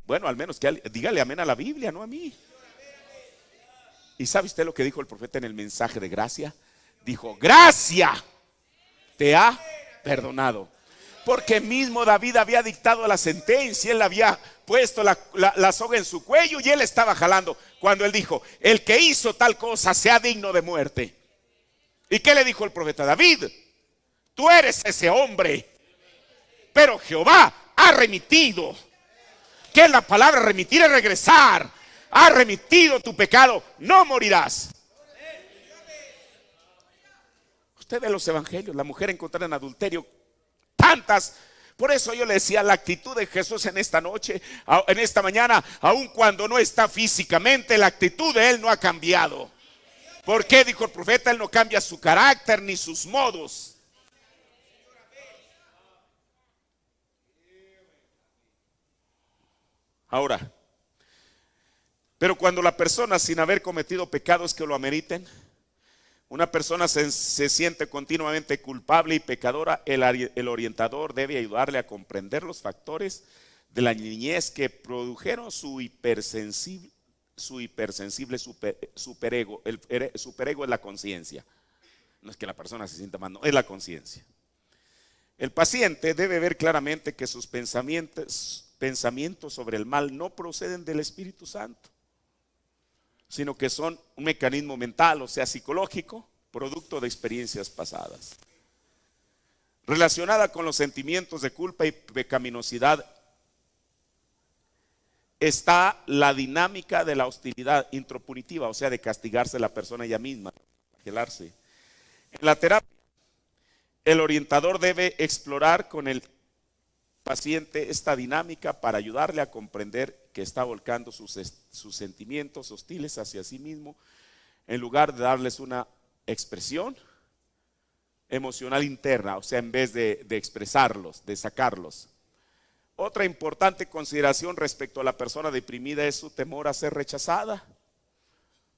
Bueno, al menos que dígale amén a la Biblia, no a mí. ¿Y sabe usted lo que dijo el profeta en el mensaje de gracia? Dijo: gracia te ha perdonado. Porque mismo David había dictado la sentencia, él había puesto la soga en su cuello y él estaba jalando. Cuando él dijo: el que hizo tal cosa sea digno de muerte. ¿Y qué le dijo el profeta? David, tú eres ese hombre, pero Jehová ha remitido. ¿Qué es la palabra remitir? Es regresar. Ha remitido tu pecado, no morirás. Usted ve los evangelios, la mujer encontrada en adulterio, tantas. Por eso yo le decía, la actitud de Jesús en esta noche, en esta mañana, aun cuando no está físicamente, la actitud de Él no ha cambiado. ¿Por qué? Dijo el profeta: Él no cambia su carácter ni sus modos. Ahora, pero cuando la persona, sin haber cometido pecados que lo ameriten, una persona se siente continuamente culpable y pecadora, el orientador debe ayudarle a comprender los factores de la niñez que produjeron su hipersensible superego. El superego es la conciencia. No es que la persona se sienta mal, no, es la conciencia. El paciente debe ver claramente que sus pensamientos sobre el mal no proceden del Espíritu Santo, sino que son un mecanismo mental, o sea, psicológico, producto de experiencias pasadas, relacionada con los sentimientos de culpa y pecaminosidad. Está la dinámica de la hostilidad intropunitiva, o sea, de castigarse la persona ella misma, flagelarse. En la terapia, el orientador debe explorar con el paciente esta dinámica para ayudarle a comprender que está volcando sus sentimientos hostiles hacia sí mismo, en lugar de darles una expresión emocional interna, o sea, en vez de expresarlos, de sacarlos. Otra importante consideración respecto a la persona deprimida es su temor a ser rechazada.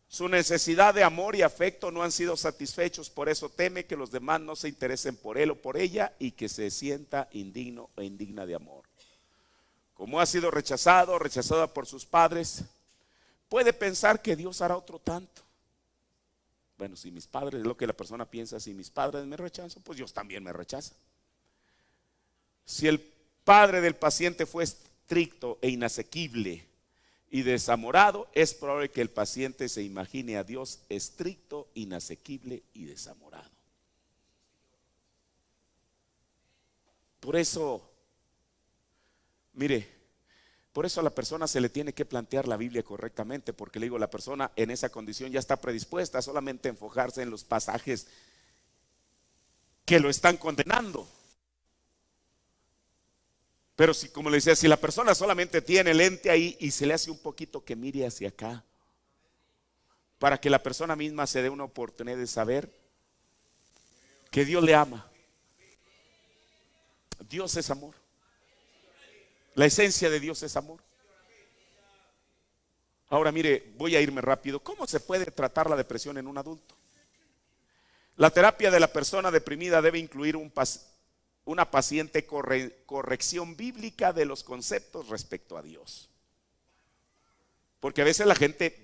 Su necesidad de amor y afecto no han sido satisfechos, por eso teme que los demás no se interesen por él o por ella y que se sienta indigno o indigna de amor. Como ha sido rechazado o rechazada por sus padres, puede pensar que Dios hará otro tanto. Bueno, si mis padres, es lo que la persona piensa, si mis padres me rechazan, pues Dios también me rechaza. Si el padre del paciente fue estricto e inasequible y desamorado, es probable que el paciente se imagine a Dios estricto, inasequible y desamorado. Por eso, mire, por eso a la persona se le tiene que plantear la Biblia correctamente, porque le digo, la persona en esa condición ya está predispuesta a solamente enfocarse en los pasajes que lo están condenando. Pero si, como le decía, si la persona solamente tiene el ente ahí y se le hace un poquito que mire hacia acá, para que la persona misma se dé una oportunidad de saber que Dios le ama. Dios es amor. La esencia de Dios es amor. Ahora mire, voy a irme rápido. ¿Cómo se puede tratar la depresión en un adulto? La terapia de la persona deprimida debe incluir una paciente corrección bíblica de los conceptos respecto a Dios. Porque a veces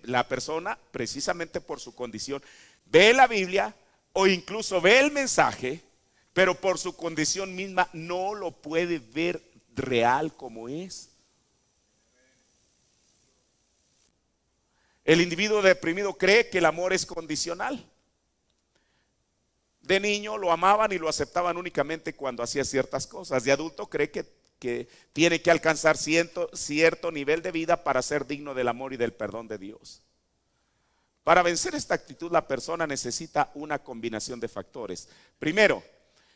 la persona, precisamente por su condición, ve la Biblia o incluso ve el mensaje, pero por su condición misma no lo puede ver real como es. El individuo deprimido cree que el amor es condicional. De niño lo amaban y lo aceptaban únicamente cuando hacía ciertas cosas. De adulto cree que tiene que alcanzar cierto nivel de vida para ser digno del amor y del perdón de Dios. Para vencer esta actitud, la persona necesita una combinación de factores. Primero,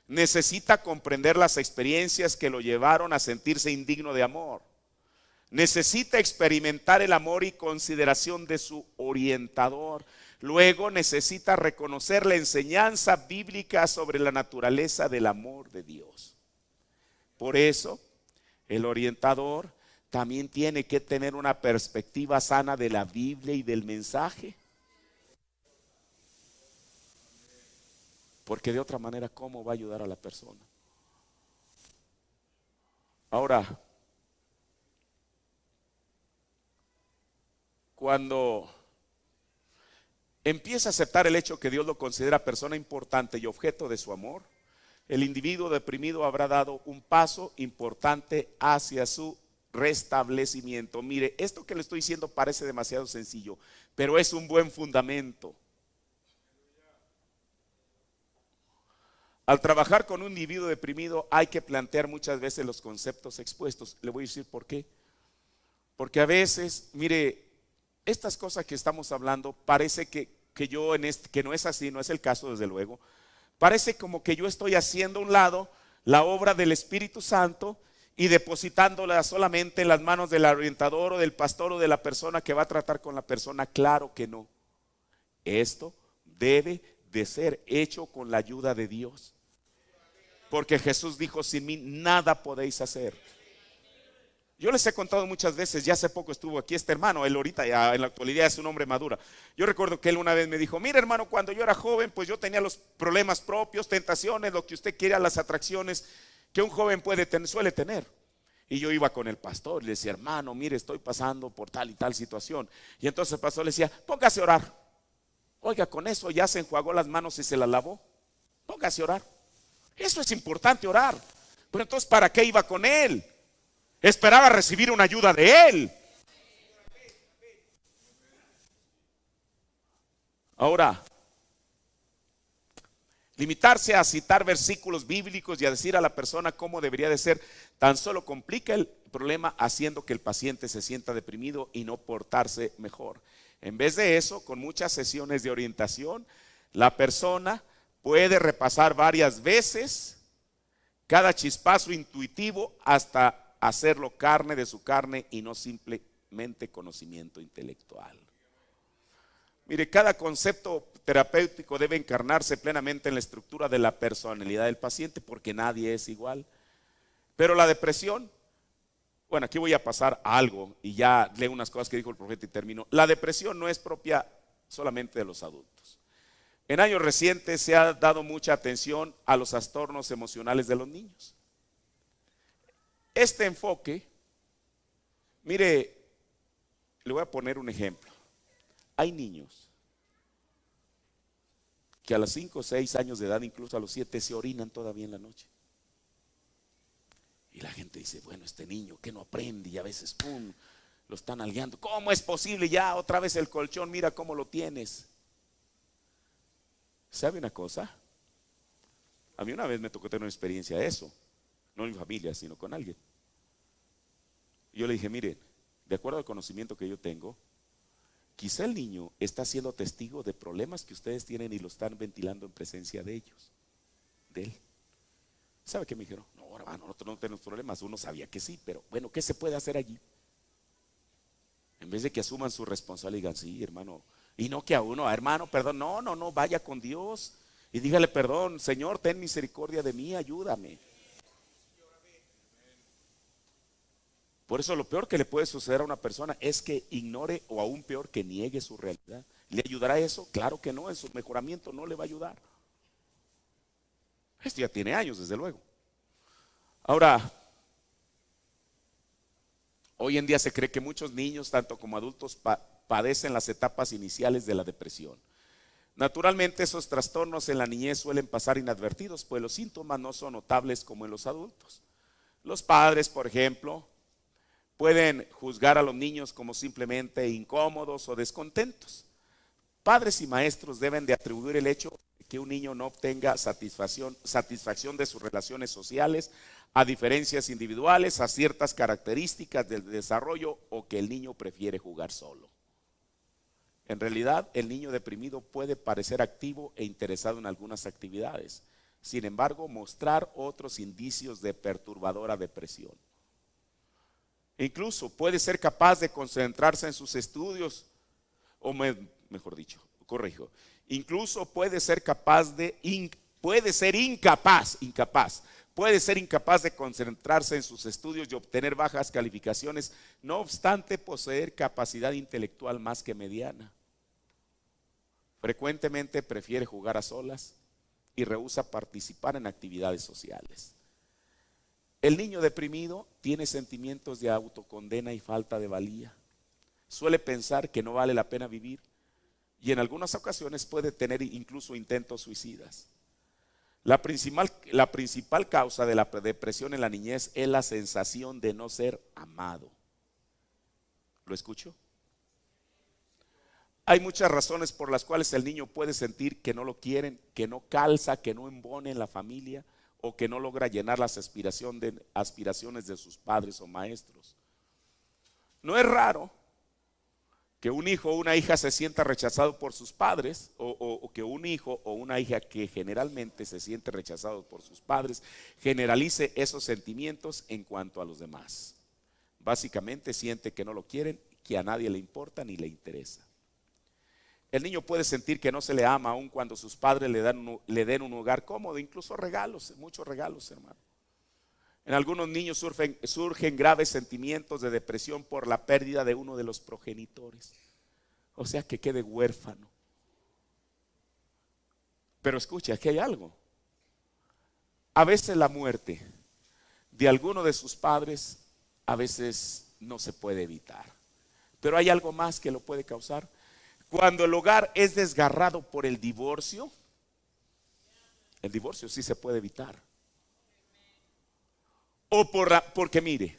necesita comprender las experiencias que lo llevaron a sentirse indigno de amor. Necesita experimentar el amor y consideración de su orientador. Luego necesita reconocer la enseñanza bíblica sobre la naturaleza del amor de Dios. Por eso, el orientador también tiene que tener una perspectiva sana de la Biblia y del mensaje. Porque de otra manera, ¿cómo va a ayudar a la persona? Ahora, cuando empieza a aceptar el hecho que Dios lo considera persona importante y objeto de su amor, el individuo deprimido habrá dado un paso importante hacia su restablecimiento. Mire, esto que le estoy diciendo parece demasiado sencillo, pero es un buen fundamento. Al trabajar con un individuo deprimido hay que plantear muchas veces los conceptos expuestos. Le voy a decir por qué. Porque a veces, mire, estas cosas que estamos hablando parece que no es así, no es el caso desde luego. Parece como que yo estoy haciendo a un lado la obra del Espíritu Santo y depositándola solamente en las manos del orientador o del pastor o de la persona que va a tratar con la persona. Claro que no. Esto debe de ser hecho con la ayuda de Dios. Porque Jesús dijo: sin mí nada podéis hacer. Yo les he contado muchas veces, ya hace poco estuvo aquí este hermano, él ahorita ya en la actualidad es un hombre maduro. Yo recuerdo que él una vez me dijo: mira, hermano, cuando yo era joven, pues yo tenía los problemas propios, tentaciones, lo que usted quiera, las atracciones que un joven suele tener. Y yo iba con el pastor y le decía: hermano, mire, estoy pasando por tal y tal situación. Y entonces el pastor le decía: póngase a orar. Oiga, con eso ya se enjuagó las manos y se las lavó. Póngase a orar. Eso es importante, orar. Pero entonces, ¿para qué iba con él? Esperaba recibir una ayuda de él. Ahora, limitarse a citar versículos bíblicos y a decir a la persona cómo debería de ser, tan solo complica el problema, haciendo que el paciente se sienta deprimido y no portarse mejor. En vez de eso, con muchas sesiones de orientación, la persona puede repasar varias veces cada chispazo intuitivo hasta hacerlo carne de su carne y no simplemente conocimiento intelectual. Mire, cada concepto terapéutico debe encarnarse plenamente en la estructura de la personalidad del paciente, porque nadie es igual. Pero la depresión, bueno, aquí voy a pasar a algo y ya leo unas cosas que dijo el profeta y termino. La depresión no es propia solamente de los adultos. En años recientes se ha dado mucha atención a los trastornos emocionales de los niños. Este enfoque, mire, le voy a poner un ejemplo. Hay niños que a los 5 o 6 años de edad, incluso a los 7, se orinan todavía en la noche. Y la gente dice: bueno, este niño que no aprende, y a veces pum, lo están algueando. ¿Cómo es posible? Ya otra vez el colchón, mira cómo lo tienes. ¿Sabe una cosa? A mí una vez me tocó tener una experiencia de eso. No en mi familia, sino con alguien. Yo le dije: miren, de acuerdo al conocimiento que yo tengo, quizá el niño está siendo testigo de problemas que ustedes tienen y lo están ventilando en presencia de ellos, de él. ¿Sabe qué me dijeron? No, hermano, nosotros no tenemos problemas. Uno sabía que sí, pero bueno, ¿qué se puede hacer allí? En vez de que asuman su responsabilidad y digan: sí, hermano. Y no que a uno: hermano, perdón, no, vaya con Dios y dígale: perdón, Señor, ten misericordia de mí, ayúdame. Por eso lo peor que le puede suceder a una persona es que ignore, o aún peor, que niegue su realidad. ¿Le ayudará eso? Claro que no, en su mejoramiento no le va a ayudar. Esto ya tiene años, desde luego. Ahora, hoy en día se cree que muchos niños, tanto como adultos, padecen las etapas iniciales de la depresión. Naturalmente, esos trastornos en la niñez suelen pasar inadvertidos, pues los síntomas no son notables como en los adultos. Los padres, por ejemplo, pueden juzgar a los niños como simplemente incómodos o descontentos. Padres y maestros deben de atribuir el hecho de que un niño no obtenga satisfacción de sus relaciones sociales, a diferencias individuales, a ciertas características del desarrollo, o que el niño prefiere jugar solo. En realidad, el niño deprimido puede parecer activo e interesado en algunas actividades, sin embargo, mostrar otros indicios de perturbadora depresión. Incluso puede ser capaz de concentrarse en sus estudios, mejor dicho, corrijo. Incluso puede ser incapaz de concentrarse en sus estudios y obtener bajas calificaciones, no obstante poseer capacidad intelectual más que mediana. Frecuentemente prefiere jugar a solas y rehúsa participar en actividades sociales. El niño deprimido tiene sentimientos de autocondena y falta de valía. Suele pensar que no vale la pena vivir y en algunas ocasiones puede tener incluso intentos suicidas. La principal causa de la depresión en la niñez es la sensación de no ser amado. ¿Lo escucho? Hay muchas razones por las cuales el niño puede sentir que no lo quieren, que no calza, que no embone en la familia, o que no logra llenar las aspiraciones de sus padres o maestros. No es raro que un hijo o una hija se sienta rechazado por sus padres, o que un hijo o una hija que generalmente se siente rechazado por sus padres generalice esos sentimientos en cuanto a los demás. Básicamente siente que no lo quieren, que a nadie le importa ni le interesa. El niño puede sentir que no se le ama aun cuando sus padres le den un hogar cómodo, incluso regalos, muchos regalos, hermano. En algunos niños surgen graves sentimientos de depresión por la pérdida de uno de los progenitores, o sea, que quede huérfano. Pero escucha, aquí hay algo. A veces la muerte de alguno de sus padres a veces no se puede evitar, pero hay algo más que lo puede causar. Cuando el hogar es desgarrado por el divorcio sí se puede evitar. O porque mire,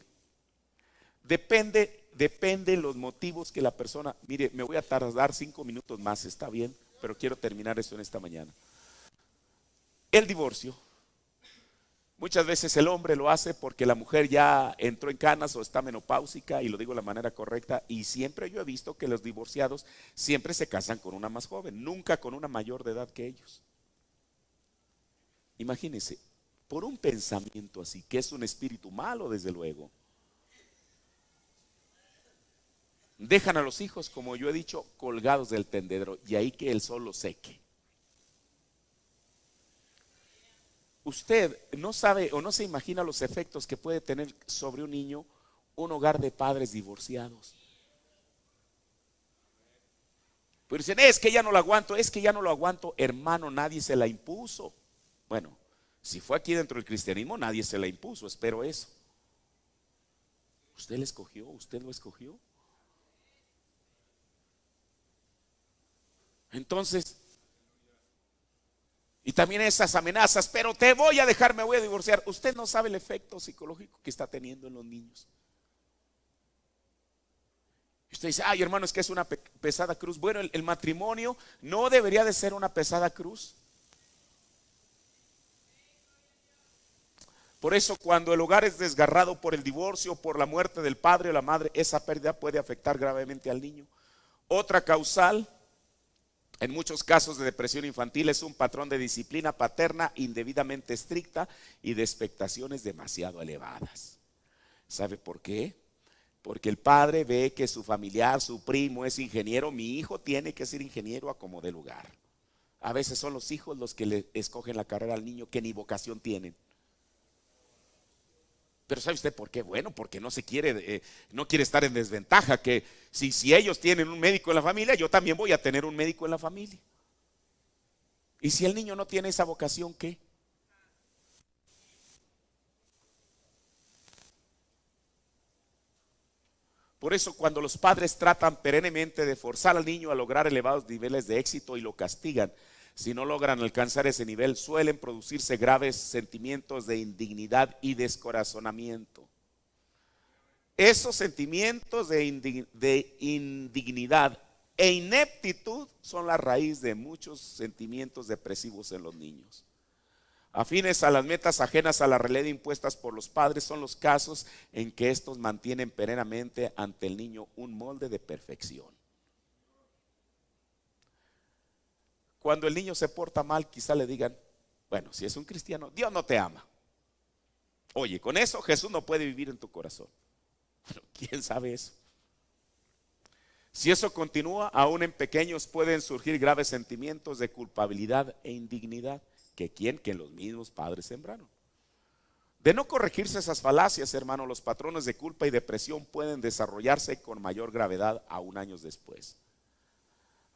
depende los motivos que la persona, mire, me voy a tardar 5 minutos más, está bien, pero quiero terminar esto en esta mañana. El divorcio, muchas veces el hombre lo hace porque la mujer ya entró en canas o está menopáusica, y lo digo de la manera correcta, y siempre yo he visto que los divorciados siempre se casan con una más joven, nunca con una mayor de edad que ellos. Imagínense, por un pensamiento así, que es un espíritu malo desde luego, dejan a los hijos, como yo he dicho, colgados del tendedero, y ahí que el sol los seque. Usted no sabe o no se imagina los efectos que puede tener sobre un niño un hogar de padres divorciados. Pero dicen, es que ya no lo aguanto, hermano, nadie se la impuso. Bueno, si fue aquí dentro del cristianismo, nadie se la impuso, espero eso. Usted la escogió, usted lo escogió. Entonces, y también esas amenazas, pero te voy a dejar, me voy a divorciar. Usted no sabe el efecto psicológico que está teniendo en los niños. Y usted dice, ay hermano, es que es una pesada cruz. Bueno, el matrimonio no debería de ser una pesada cruz. Por eso cuando el hogar es desgarrado por el divorcio, por la muerte del padre o la madre, esa pérdida puede afectar gravemente al niño. Otra causal en muchos casos de depresión infantil es un patrón de disciplina paterna indebidamente estricta y de expectaciones demasiado elevadas. ¿Sabe por qué? Porque el padre ve que su familiar, su primo es ingeniero, mi hijo tiene que ser ingeniero a como de lugar. A veces son los hijos los que le escogen la carrera al niño que ni vocación tienen. Pero ¿sabe usted por qué? Bueno, porque no quiere estar en desventaja, que si ellos tienen un médico en la familia, yo también voy a tener un médico en la familia. Y si el niño no tiene esa vocación, ¿qué? Por eso cuando los padres tratan perennemente de forzar al niño a lograr elevados niveles de éxito y lo castigan, si no logran alcanzar ese nivel, suelen producirse graves sentimientos de indignidad y descorazonamiento. Esos sentimientos de indignidad e ineptitud son la raíz de muchos sentimientos depresivos en los niños. Afines a las metas ajenas a la realidad impuestas por los padres son los casos en que estos mantienen perennemente ante el niño un molde de perfección. Cuando el niño se porta mal, quizá le digan, bueno, si es un cristiano, Dios no te ama. Oye, con eso Jesús no puede vivir en tu corazón. Bueno, ¿quién sabe eso? Si eso continúa, aún en pequeños pueden surgir graves sentimientos de culpabilidad e indignidad. Que los mismos padres sembraron. De no corregirse esas falacias, hermano, los patrones de culpa y depresión pueden desarrollarse con mayor gravedad aún años después.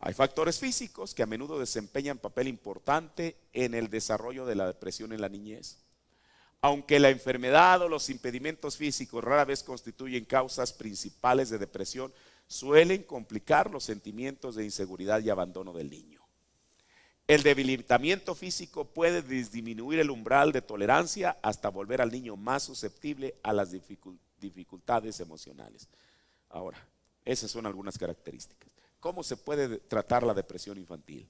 Hay factores físicos que a menudo desempeñan papel importante en el desarrollo de la depresión en la niñez. Aunque la enfermedad o los impedimentos físicos rara vez constituyen causas principales de depresión, suelen complicar los sentimientos de inseguridad y abandono del niño. El debilitamiento físico puede disminuir el umbral de tolerancia hasta volver al niño más susceptible a las dificultades emocionales. Ahora, esas son algunas características. ¿Cómo se puede tratar la depresión infantil?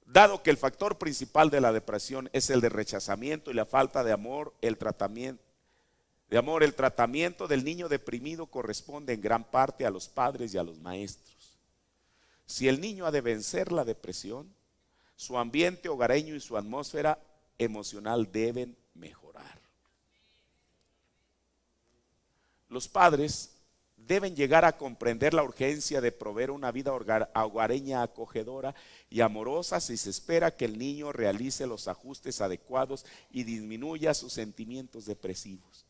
Dado que el factor principal de la depresión es el de rechazamiento y la falta de amor, el tratamiento del niño deprimido corresponde en gran parte a los padres y a los maestros. Si el niño ha de vencer la depresión, su ambiente hogareño y su atmósfera emocional deben mejorar. Los padres deben llegar a comprender la urgencia de proveer una vida hogareña acogedora y amorosa si se espera que el niño realice los ajustes adecuados y disminuya sus sentimientos depresivos.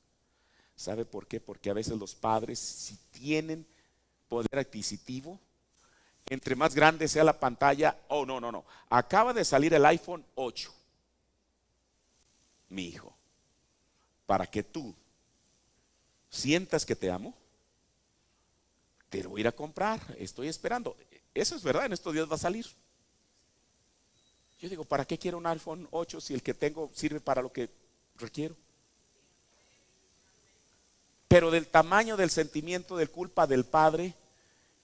¿Sabe por qué? Porque a veces los padres, si tienen poder adquisitivo, entre más grande sea la pantalla, no, acaba de salir el iPhone 8, mi hijo, para que tú sientas que te amo, te lo voy a ir a comprar, estoy esperando. Eso es verdad, en estos días va a salir. Yo digo, ¿para qué quiero un iPhone 8 si el que tengo sirve para lo que requiero? Pero del tamaño del sentimiento de culpa del padre,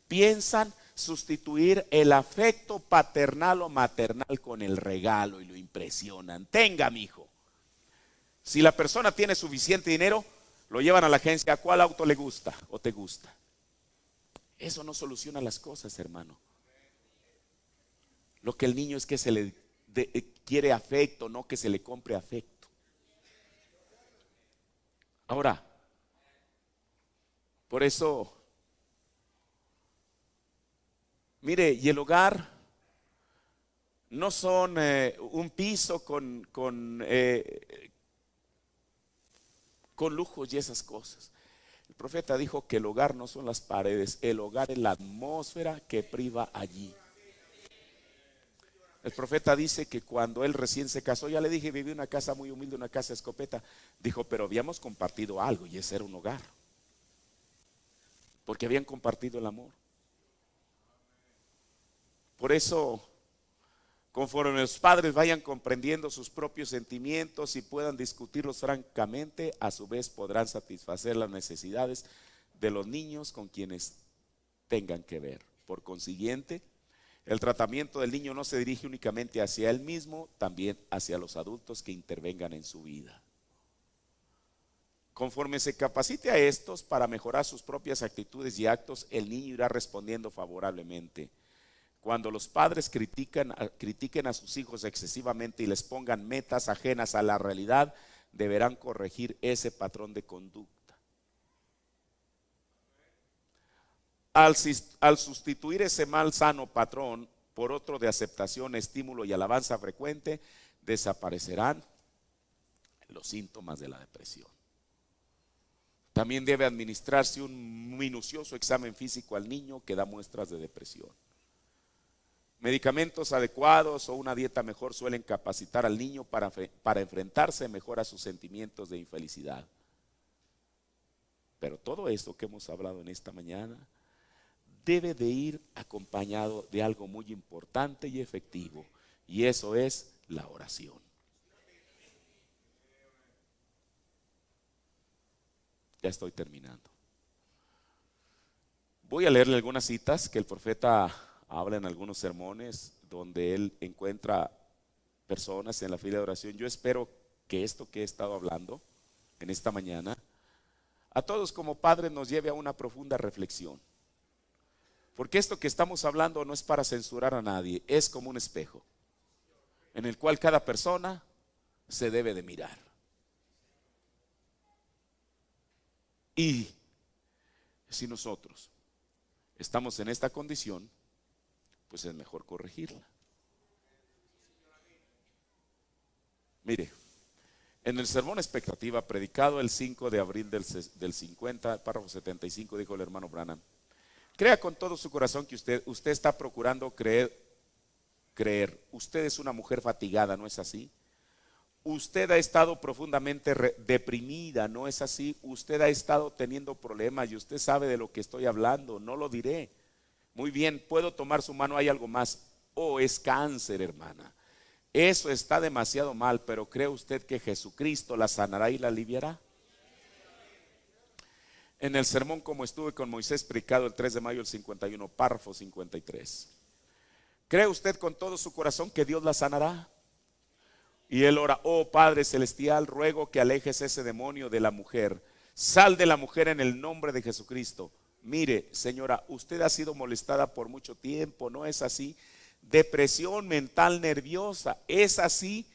piensan sustituir el afecto paternal o maternal con el regalo y lo impresionan. Tenga, mi hijo. Si la persona tiene suficiente dinero, lo llevan a la agencia. ¿Cuál auto le gusta o te gusta? Eso no soluciona las cosas, hermano. Lo que el niño es que se le quiere afecto, no que se le compre afecto. Ahora, por eso, mire, y el hogar no son un piso con lujos y esas cosas. El profeta dijo que el hogar no son las paredes, el hogar es la atmósfera que priva allí. El profeta dice que cuando él recién se casó, ya le dije, viví en una casa muy humilde, una casa escopeta. Dijo, pero habíamos compartido algo y ese era un hogar. Porque habían compartido el amor. Por eso, conforme los padres vayan comprendiendo sus propios sentimientos y puedan discutirlos francamente, a su vez podrán satisfacer las necesidades de los niños con quienes tengan que ver. Por consiguiente, el tratamiento del niño no se dirige únicamente hacia él mismo, también hacia los adultos que intervengan en su vida. Conforme se capacite a estos para mejorar sus propias actitudes y actos, el niño irá respondiendo favorablemente. Cuando los padres critiquen a sus hijos excesivamente y les pongan metas ajenas a la realidad, deberán corregir ese patrón de conducta. Al sustituir ese mal sano patrón por otro de aceptación, estímulo y alabanza frecuente, desaparecerán los síntomas de la depresión. También debe administrarse un minucioso examen físico al niño que da muestras de depresión. Medicamentos adecuados o una dieta mejor suelen capacitar al niño para enfrentarse mejor a sus sentimientos de infelicidad. Pero todo esto que hemos hablado en esta mañana debe de ir acompañado de algo muy importante y efectivo, y eso es la oración. Ya estoy terminando. Voy a leerle algunas citas que el profeta habla en algunos sermones donde él encuentra personas en la fila de oración. Yo espero que esto que he estado hablando en esta mañana a todos como padres nos lleve a una profunda reflexión. Porque esto que estamos hablando no es para censurar a nadie, es como un espejo en el cual cada persona se debe de mirar. Y si nosotros estamos en esta condición, pues es mejor corregirla. Mire, en el sermón expectativa predicado el 5 de abril del 50, párrafo 75, dijo el hermano Branham: crea con todo su corazón que usted está procurando creer. Usted es una mujer fatigada, ¿no es así? Usted ha estado profundamente deprimida, ¿no es así? Usted ha estado teniendo problemas y usted sabe de lo que estoy hablando, no lo diré. Muy bien, puedo tomar su mano, hay algo más. Oh, es cáncer, hermana. Eso está demasiado mal, pero ¿cree usted que Jesucristo la sanará y la aliviará? En el sermón como estuve con Moisés predicado el 3 de mayo del 51, párrafo 53. ¿Cree usted con todo su corazón que Dios la sanará? Y él ora: oh Padre Celestial, ruego que alejes ese demonio de la mujer. Sal de la mujer en el nombre de Jesucristo. Mire, señora, usted ha sido molestada por mucho tiempo, ¿no es así? Depresión mental nerviosa, es así.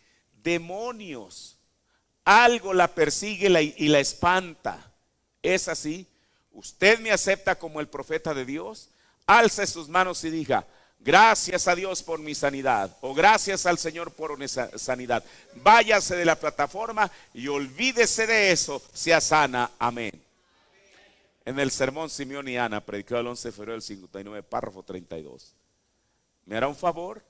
Demonios, algo la persigue y la espanta, es así. Usted me acepta como el profeta de Dios. Alce sus manos y diga: gracias a Dios por mi sanidad, o gracias al Señor por mi sanidad. Váyase de la plataforma y olvídese de eso, sea sana, amén. En el sermón Simeón y Ana, predicado el 11 de febrero del 59, párrafo 32. ¿Me hará un favor?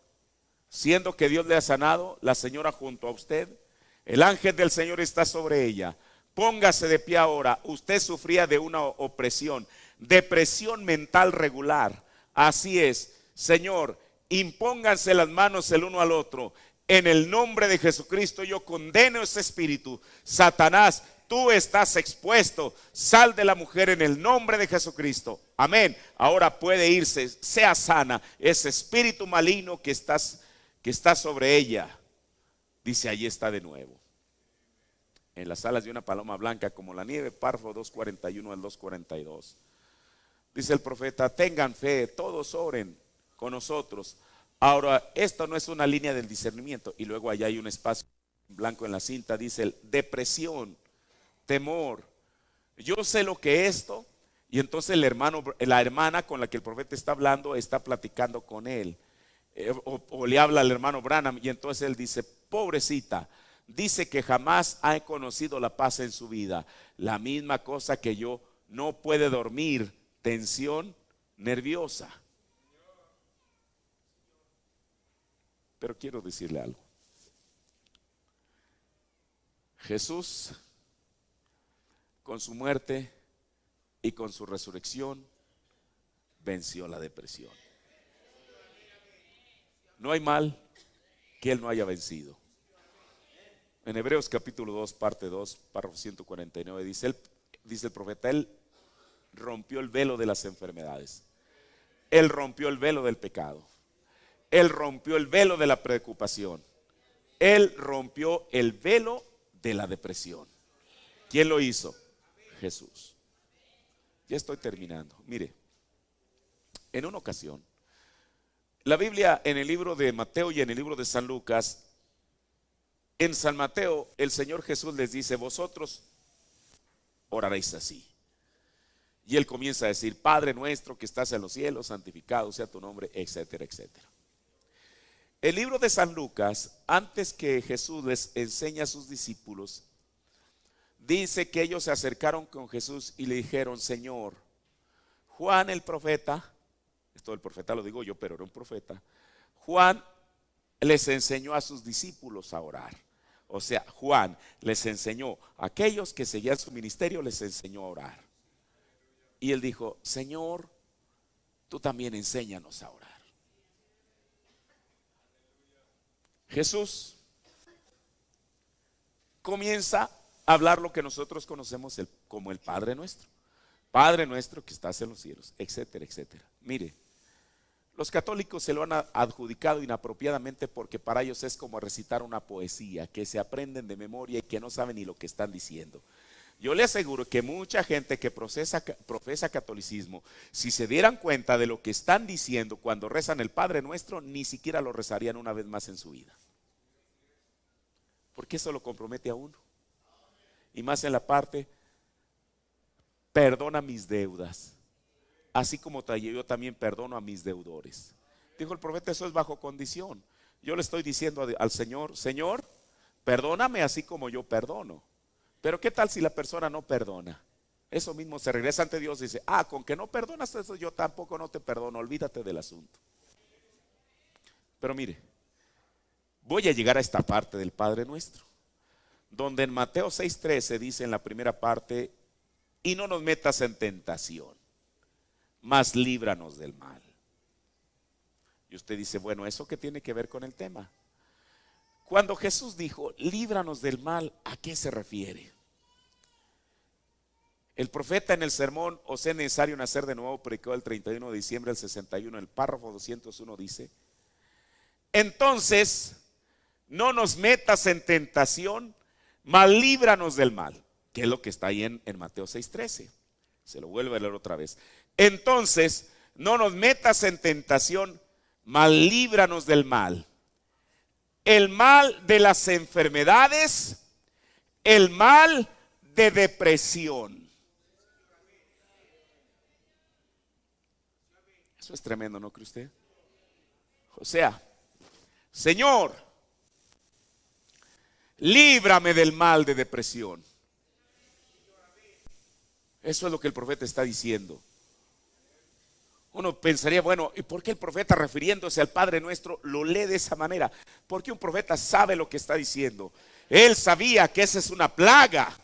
Siendo que Dios le ha sanado, la señora junto a usted, el ángel del Señor está sobre ella. Póngase de pie ahora. Usted sufría de una opresión, depresión mental regular. Así es, Señor, impónganse las manos el uno al otro. En el nombre de Jesucristo yo condeno ese espíritu. Satanás, tú estás expuesto. Sal de la mujer en el nombre de Jesucristo. Amén. Ahora puede irse, sea sana ese espíritu maligno que está sobre ella. Dice: allí está de nuevo. En las alas de una paloma blanca como la nieve, párrafo 241 al 242. Dice el profeta: tengan fe, todos oren con nosotros. Ahora, esto no es una línea del discernimiento. Y luego allá hay un espacio blanco en la cinta, dice: depresión, temor. Yo sé lo que es esto. Y entonces la hermana con la que el profeta está hablando está platicando con él. O le habla al hermano Branham, y entonces él dice: pobrecita, dice que jamás ha conocido la paz en su vida. La misma cosa que yo, no puede dormir, tensión nerviosa. Pero quiero decirle algo. Jesús, con su muerte y con su resurrección, venció la depresión. No hay mal que Él no haya vencido. En Hebreos capítulo 2, parte 2, párrafo 149, dice el profeta: Él rompió el velo de las enfermedades. Él rompió el velo del pecado. Él rompió el velo de la preocupación. Él rompió el velo de la depresión. ¿Quién lo hizo? Jesús. Ya estoy terminando. Mire, en una ocasión, la Biblia en el libro de Mateo y en el libro de San Lucas, en San Mateo el Señor Jesús les dice: vosotros oraréis así. Y Él comienza a decir: Padre nuestro que estás en los cielos, santificado sea tu nombre, etcétera, etcétera. El libro de San Lucas, antes que Jesús les enseñe a sus discípulos, dice que ellos se acercaron con Jesús y le dijeron: Señor, Juan el profeta, esto el profeta lo digo yo, pero era un profeta, Juan les enseñó a sus discípulos a orar. O sea, Juan les enseñó, a aquellos que seguían su ministerio les enseñó a orar. Y él dijo: Señor, tú también enséñanos a orar. Jesús comienza a hablar lo que nosotros conocemos como el Padre Nuestro. Padre nuestro que estás en los cielos, etcétera, etcétera. Mire, los católicos se lo han adjudicado inapropiadamente porque para ellos es como recitar una poesía que se aprenden de memoria y que no saben ni lo que están diciendo. Yo le aseguro que mucha gente que profesa catolicismo, si se dieran cuenta de lo que están diciendo cuando rezan el Padre Nuestro, ni siquiera lo rezarían una vez más en su vida. Porque eso lo compromete a uno. Y más en la parte: perdona mis deudas, así como yo también perdono a mis deudores. Dijo el profeta: eso es bajo condición. Yo le estoy diciendo al Señor: Señor, perdóname así como yo perdono. Pero ¿qué tal si la persona no perdona? Eso mismo se regresa ante Dios y dice: con que no perdonas eso, yo tampoco no te perdono, olvídate del asunto. Pero mire, voy a llegar a esta parte del Padre Nuestro, donde en Mateo 6:13 dice en la primera parte: y no nos metas en tentación, mas líbranos del mal. Y usted dice: bueno, ¿eso qué tiene que ver con el tema? Cuando Jesús dijo líbranos del mal, ¿a qué se refiere? El profeta en el sermón "Os es necesario nacer de nuevo", predicó el 31 de diciembre del 61, el párrafo 201 dice: entonces no nos metas en tentación, mas líbranos del mal. Que es lo que está ahí en Mateo 6:13. Se lo vuelvo a leer otra vez. Entonces no nos metas en tentación, mas líbranos del mal. El mal de las enfermedades, el mal de depresión. Eso es tremendo, ¿no cree usted? O sea, Señor, líbrame del mal de depresión. Eso es lo que el profeta está diciendo. Uno pensaría: bueno, ¿y por qué el profeta, refiriéndose al Padre Nuestro, lo lee de esa manera? Porque un profeta sabe lo que está diciendo. Él sabía que esa es una plaga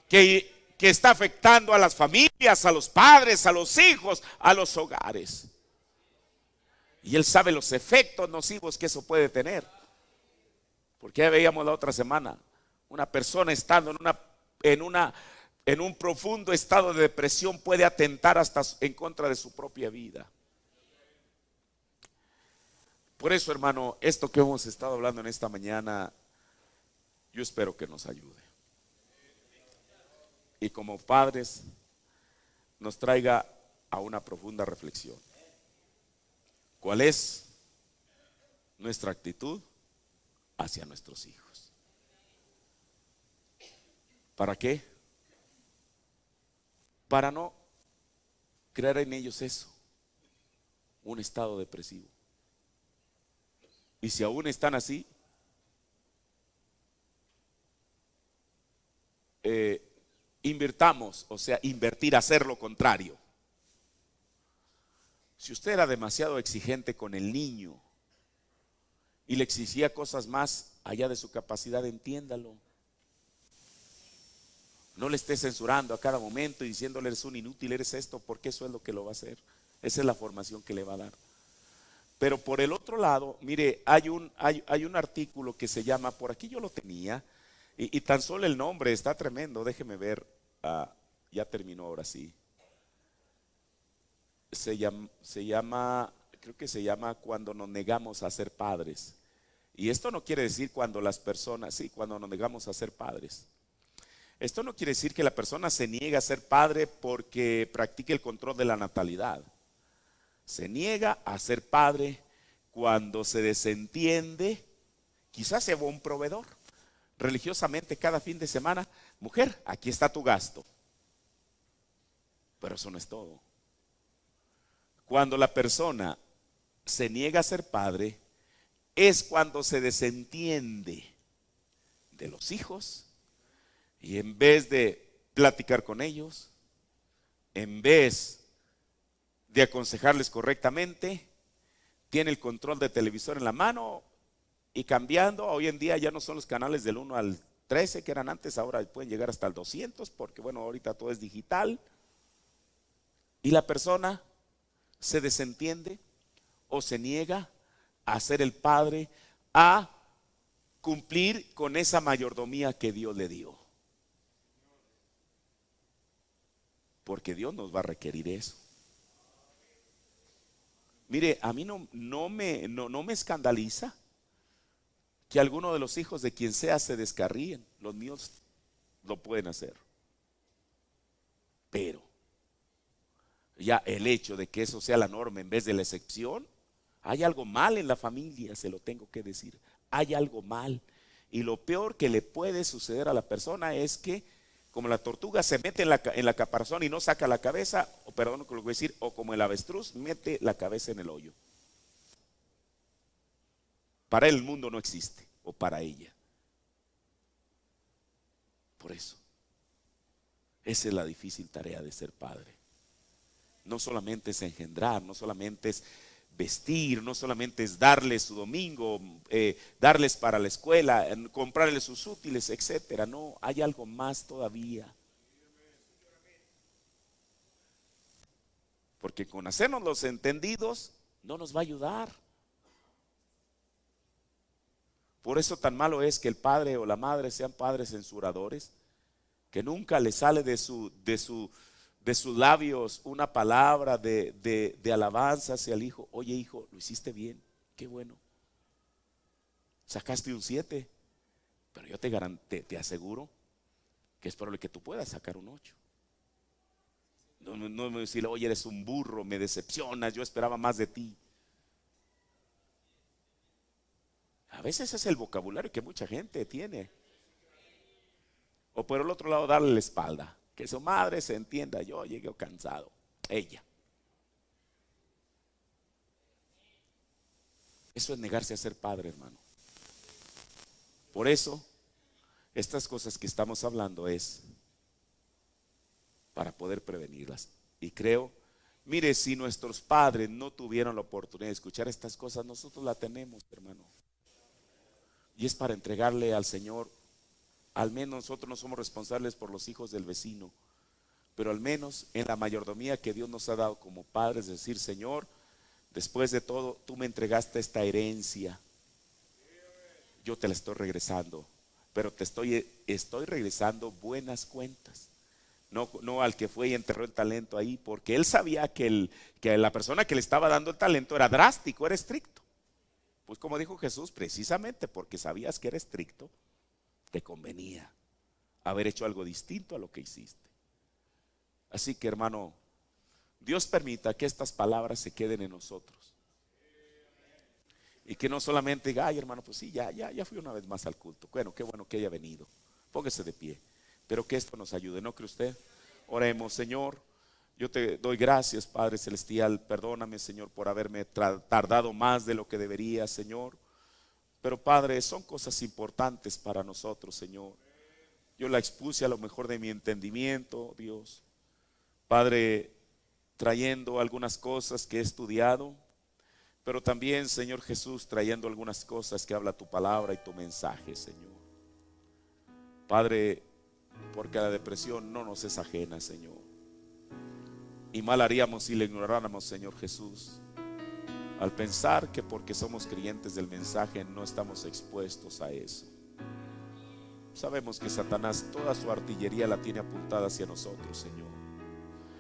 que está afectando a las familias, a los padres, a los hijos, a los hogares. Y él sabe los efectos nocivos que eso puede tener. Porque ya veíamos la otra semana una persona estando en un profundo estado de depresión, puede atentar hasta en contra de su propia vida. Por eso, hermano, esto que hemos estado hablando en esta mañana, yo espero que nos ayude. Y como padres, nos traiga a una profunda reflexión. ¿Cuál es nuestra actitud hacia nuestros hijos? ¿Para qué? Para no crear en ellos eso, un estado depresivo. Y si aún están así, invirtamos, o sea, invertir, hacer lo contrario. Si usted era demasiado exigente con el niño y le exigía cosas más allá de su capacidad, entiéndalo. No le esté censurando a cada momento y diciéndole: eres un inútil, eres esto, porque eso es lo que lo va a hacer. Esa es la formación que le va a dar. Pero por el otro lado, mire, hay un artículo que se llama, por aquí yo lo tenía, y tan solo el nombre está tremendo. Déjeme ver, ya terminó ahora sí. Se llama, creo que se llama "Cuando nos negamos a ser padres". Y esto no quiere decir cuando las personas, sí, cuando nos negamos a ser padres. Esto no quiere decir que la persona se niegue a ser padre porque practique el control de la natalidad. Se niega a ser padre cuando se desentiende, quizás se va a un proveedor religiosamente cada fin de semana: mujer, aquí está tu gasto. Pero eso no es todo. Cuando la persona se niega a ser padre es cuando se desentiende de los hijos y en vez de platicar con ellos, en vez de aconsejarles correctamente, tiene el control de televisor en la mano y cambiando. Hoy en día ya no son los canales del 1 al 13 que eran antes, ahora pueden llegar hasta el 200 porque bueno, ahorita todo es digital. Y la persona se desentiende o se niega a ser el padre, a cumplir con esa mayordomía que Dios le dio. Porque Dios nos va a requerir eso. Mire, a mí no me escandaliza que alguno de los hijos de quien sea se descarríen. Los míos lo pueden hacer. Pero ya el hecho de que eso sea la norma en vez de la excepción, hay algo mal en la familia, se lo tengo que decir. Hay algo mal. Y lo peor que le puede suceder a la persona es que, como la tortuga se mete en la caparazón y no saca la cabeza, o perdón lo que voy a decir, o como el avestruz mete la cabeza en el hoyo. Para él el mundo no existe, o para ella. Por eso, esa es la difícil tarea de ser padre. No solamente es engendrar, no solamente es vestir, no solamente es darles su domingo, darles para la escuela, comprarles sus útiles, etcétera. No, hay algo más todavía. Porque con hacernos los entendidos no nos va a ayudar. Por eso tan malo es que el padre o la madre sean padres censuradores, que nunca le sale de sus labios una palabra de alabanza hacia el hijo. Oye, hijo, lo hiciste bien, qué bueno. Sacaste un 7, pero yo te aseguro que es probable que tú puedas sacar un 8. No me decirle, oye, eres un burro, me decepcionas, yo esperaba más de ti. A veces es el vocabulario que mucha gente tiene. O por el otro lado, darle la espalda. Que su madre se entienda, yo llegué cansado. Ella. Eso es negarse a ser padre, hermano. Por eso, estas cosas que estamos hablando es para poder prevenirlas. Y creo, mire, si nuestros padres no tuvieron la oportunidad de escuchar estas cosas, nosotros la tenemos, hermano. Y es para entregarle al Señor. Al menos nosotros no somos responsables por los hijos del vecino, pero al menos en la mayordomía que Dios nos ha dado como padres, decir, Señor, después de todo, tú me entregaste esta herencia, yo te la estoy regresando, pero te estoy regresando buenas cuentas. No al que fue y enterró el talento ahí, porque él sabía que la persona que le estaba dando el talento era drástico, era estricto. Pues como dijo Jesús, precisamente porque sabías que era estricto, te convenía haber hecho algo distinto a lo que hiciste. Así que, hermano, Dios permita que estas palabras se queden en nosotros. Y que no solamente diga, ay, hermano, pues sí, ya fui una vez más al culto. Bueno, qué bueno que haya venido. Póngase de pie. Pero que esto nos ayude, ¿no cree usted? Oremos. Señor, yo te doy gracias, Padre Celestial. Perdóname, Señor, por haberme tardado más de lo que debería, Señor. Pero, Padre, son cosas importantes para nosotros, Señor. Yo la expuse a lo mejor de mi entendimiento, Dios. Padre, trayendo algunas cosas que he estudiado, pero también, Señor Jesús, trayendo algunas cosas que habla tu palabra y tu mensaje, Señor. Padre, porque la depresión no nos es ajena, Señor. Y mal haríamos si la ignoráramos, Señor Jesús, al pensar que porque somos creyentes del mensaje no estamos expuestos a eso. Sabemos que Satanás toda su artillería la tiene apuntada hacia nosotros, Señor.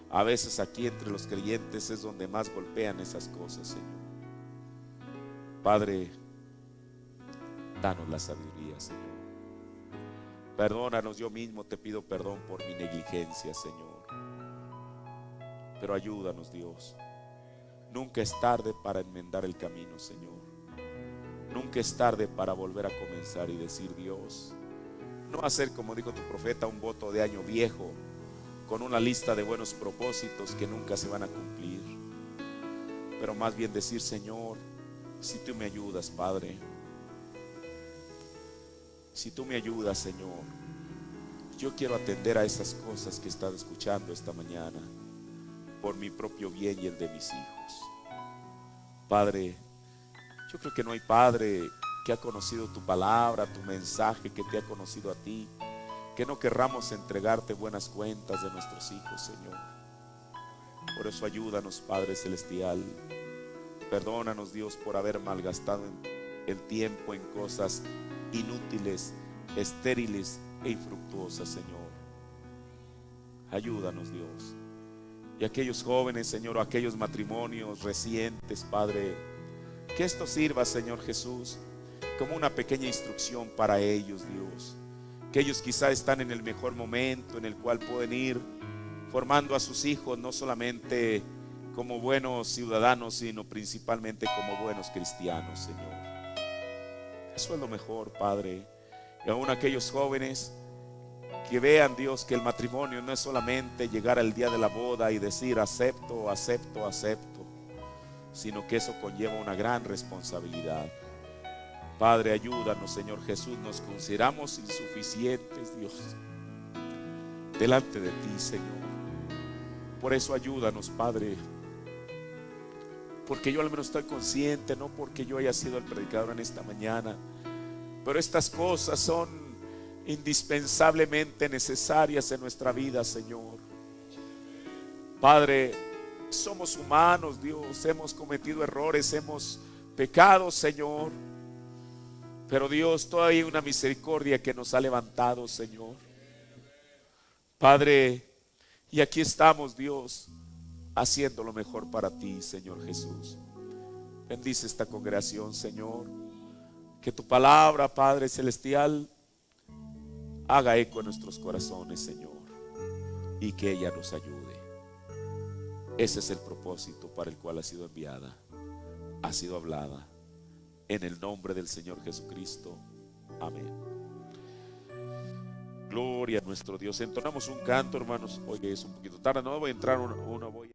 A veces aquí entre los creyentes es donde más golpean esas cosas, Señor. Padre, danos la sabiduría, Señor. Perdónanos, yo mismo te pido perdón por mi negligencia, Señor. Pero ayúdanos, Dios. Nunca es tarde para enmendar el camino, Señor. Nunca es tarde para volver a comenzar y decir, Dios, no hacer como dijo tu profeta, un voto de año viejo con una lista de buenos propósitos que nunca se van a cumplir, pero más bien decir, Señor, si tú me ayudas, Padre, si tú me ayudas, Señor, yo quiero atender a esas cosas que he estado escuchando esta mañana por mi propio bien y el de mis hijos. Padre, yo creo que no hay padre que ha conocido tu palabra, tu mensaje, que te ha conocido a ti, que no querramos entregarte buenas cuentas de nuestros hijos, Señor. Por eso ayúdanos, Padre Celestial. Perdónanos, Dios, por haber malgastado el tiempo en cosas inútiles, estériles e infructuosas, Señor. Ayúdanos, Dios. Y aquellos jóvenes, Señor, o aquellos matrimonios recientes, Padre, que esto sirva, Señor Jesús, como una pequeña instrucción para ellos, Dios. Que ellos quizá están en el mejor momento en el cual pueden ir formando a sus hijos, no solamente como buenos ciudadanos, sino principalmente como buenos cristianos, Señor. Eso es lo mejor, Padre. Y aún aquellos jóvenes que vean, Dios, que el matrimonio no es solamente llegar al día de la boda y decir acepto, acepto, acepto, sino que eso conlleva una gran responsabilidad. Padre, ayúdanos, Señor Jesús. Nos consideramos insuficientes, Dios, delante de ti, Señor. Por eso ayúdanos, Padre, porque yo al menos estoy consciente, no porque yo haya sido el predicador en esta mañana, pero estas cosas son indispensablemente necesarias en nuestra vida, Señor. Padre, somos humanos, Dios, hemos cometido errores, hemos pecado, Señor, pero Dios, todavía hay una misericordia que nos ha levantado, Señor. Padre, y aquí estamos, Dios, haciendo lo mejor para ti, Señor Jesús. Bendice esta congregación, Señor. Que tu palabra, Padre Celestial, haga eco en nuestros corazones, Señor, y que ella nos ayude. Ese es el propósito para el cual ha sido enviada, ha sido hablada. En el nombre del Señor Jesucristo. Amén. Gloria a nuestro Dios. Entonamos un canto, hermanos. Hoy es un poquito tarde, no voy a entrar voy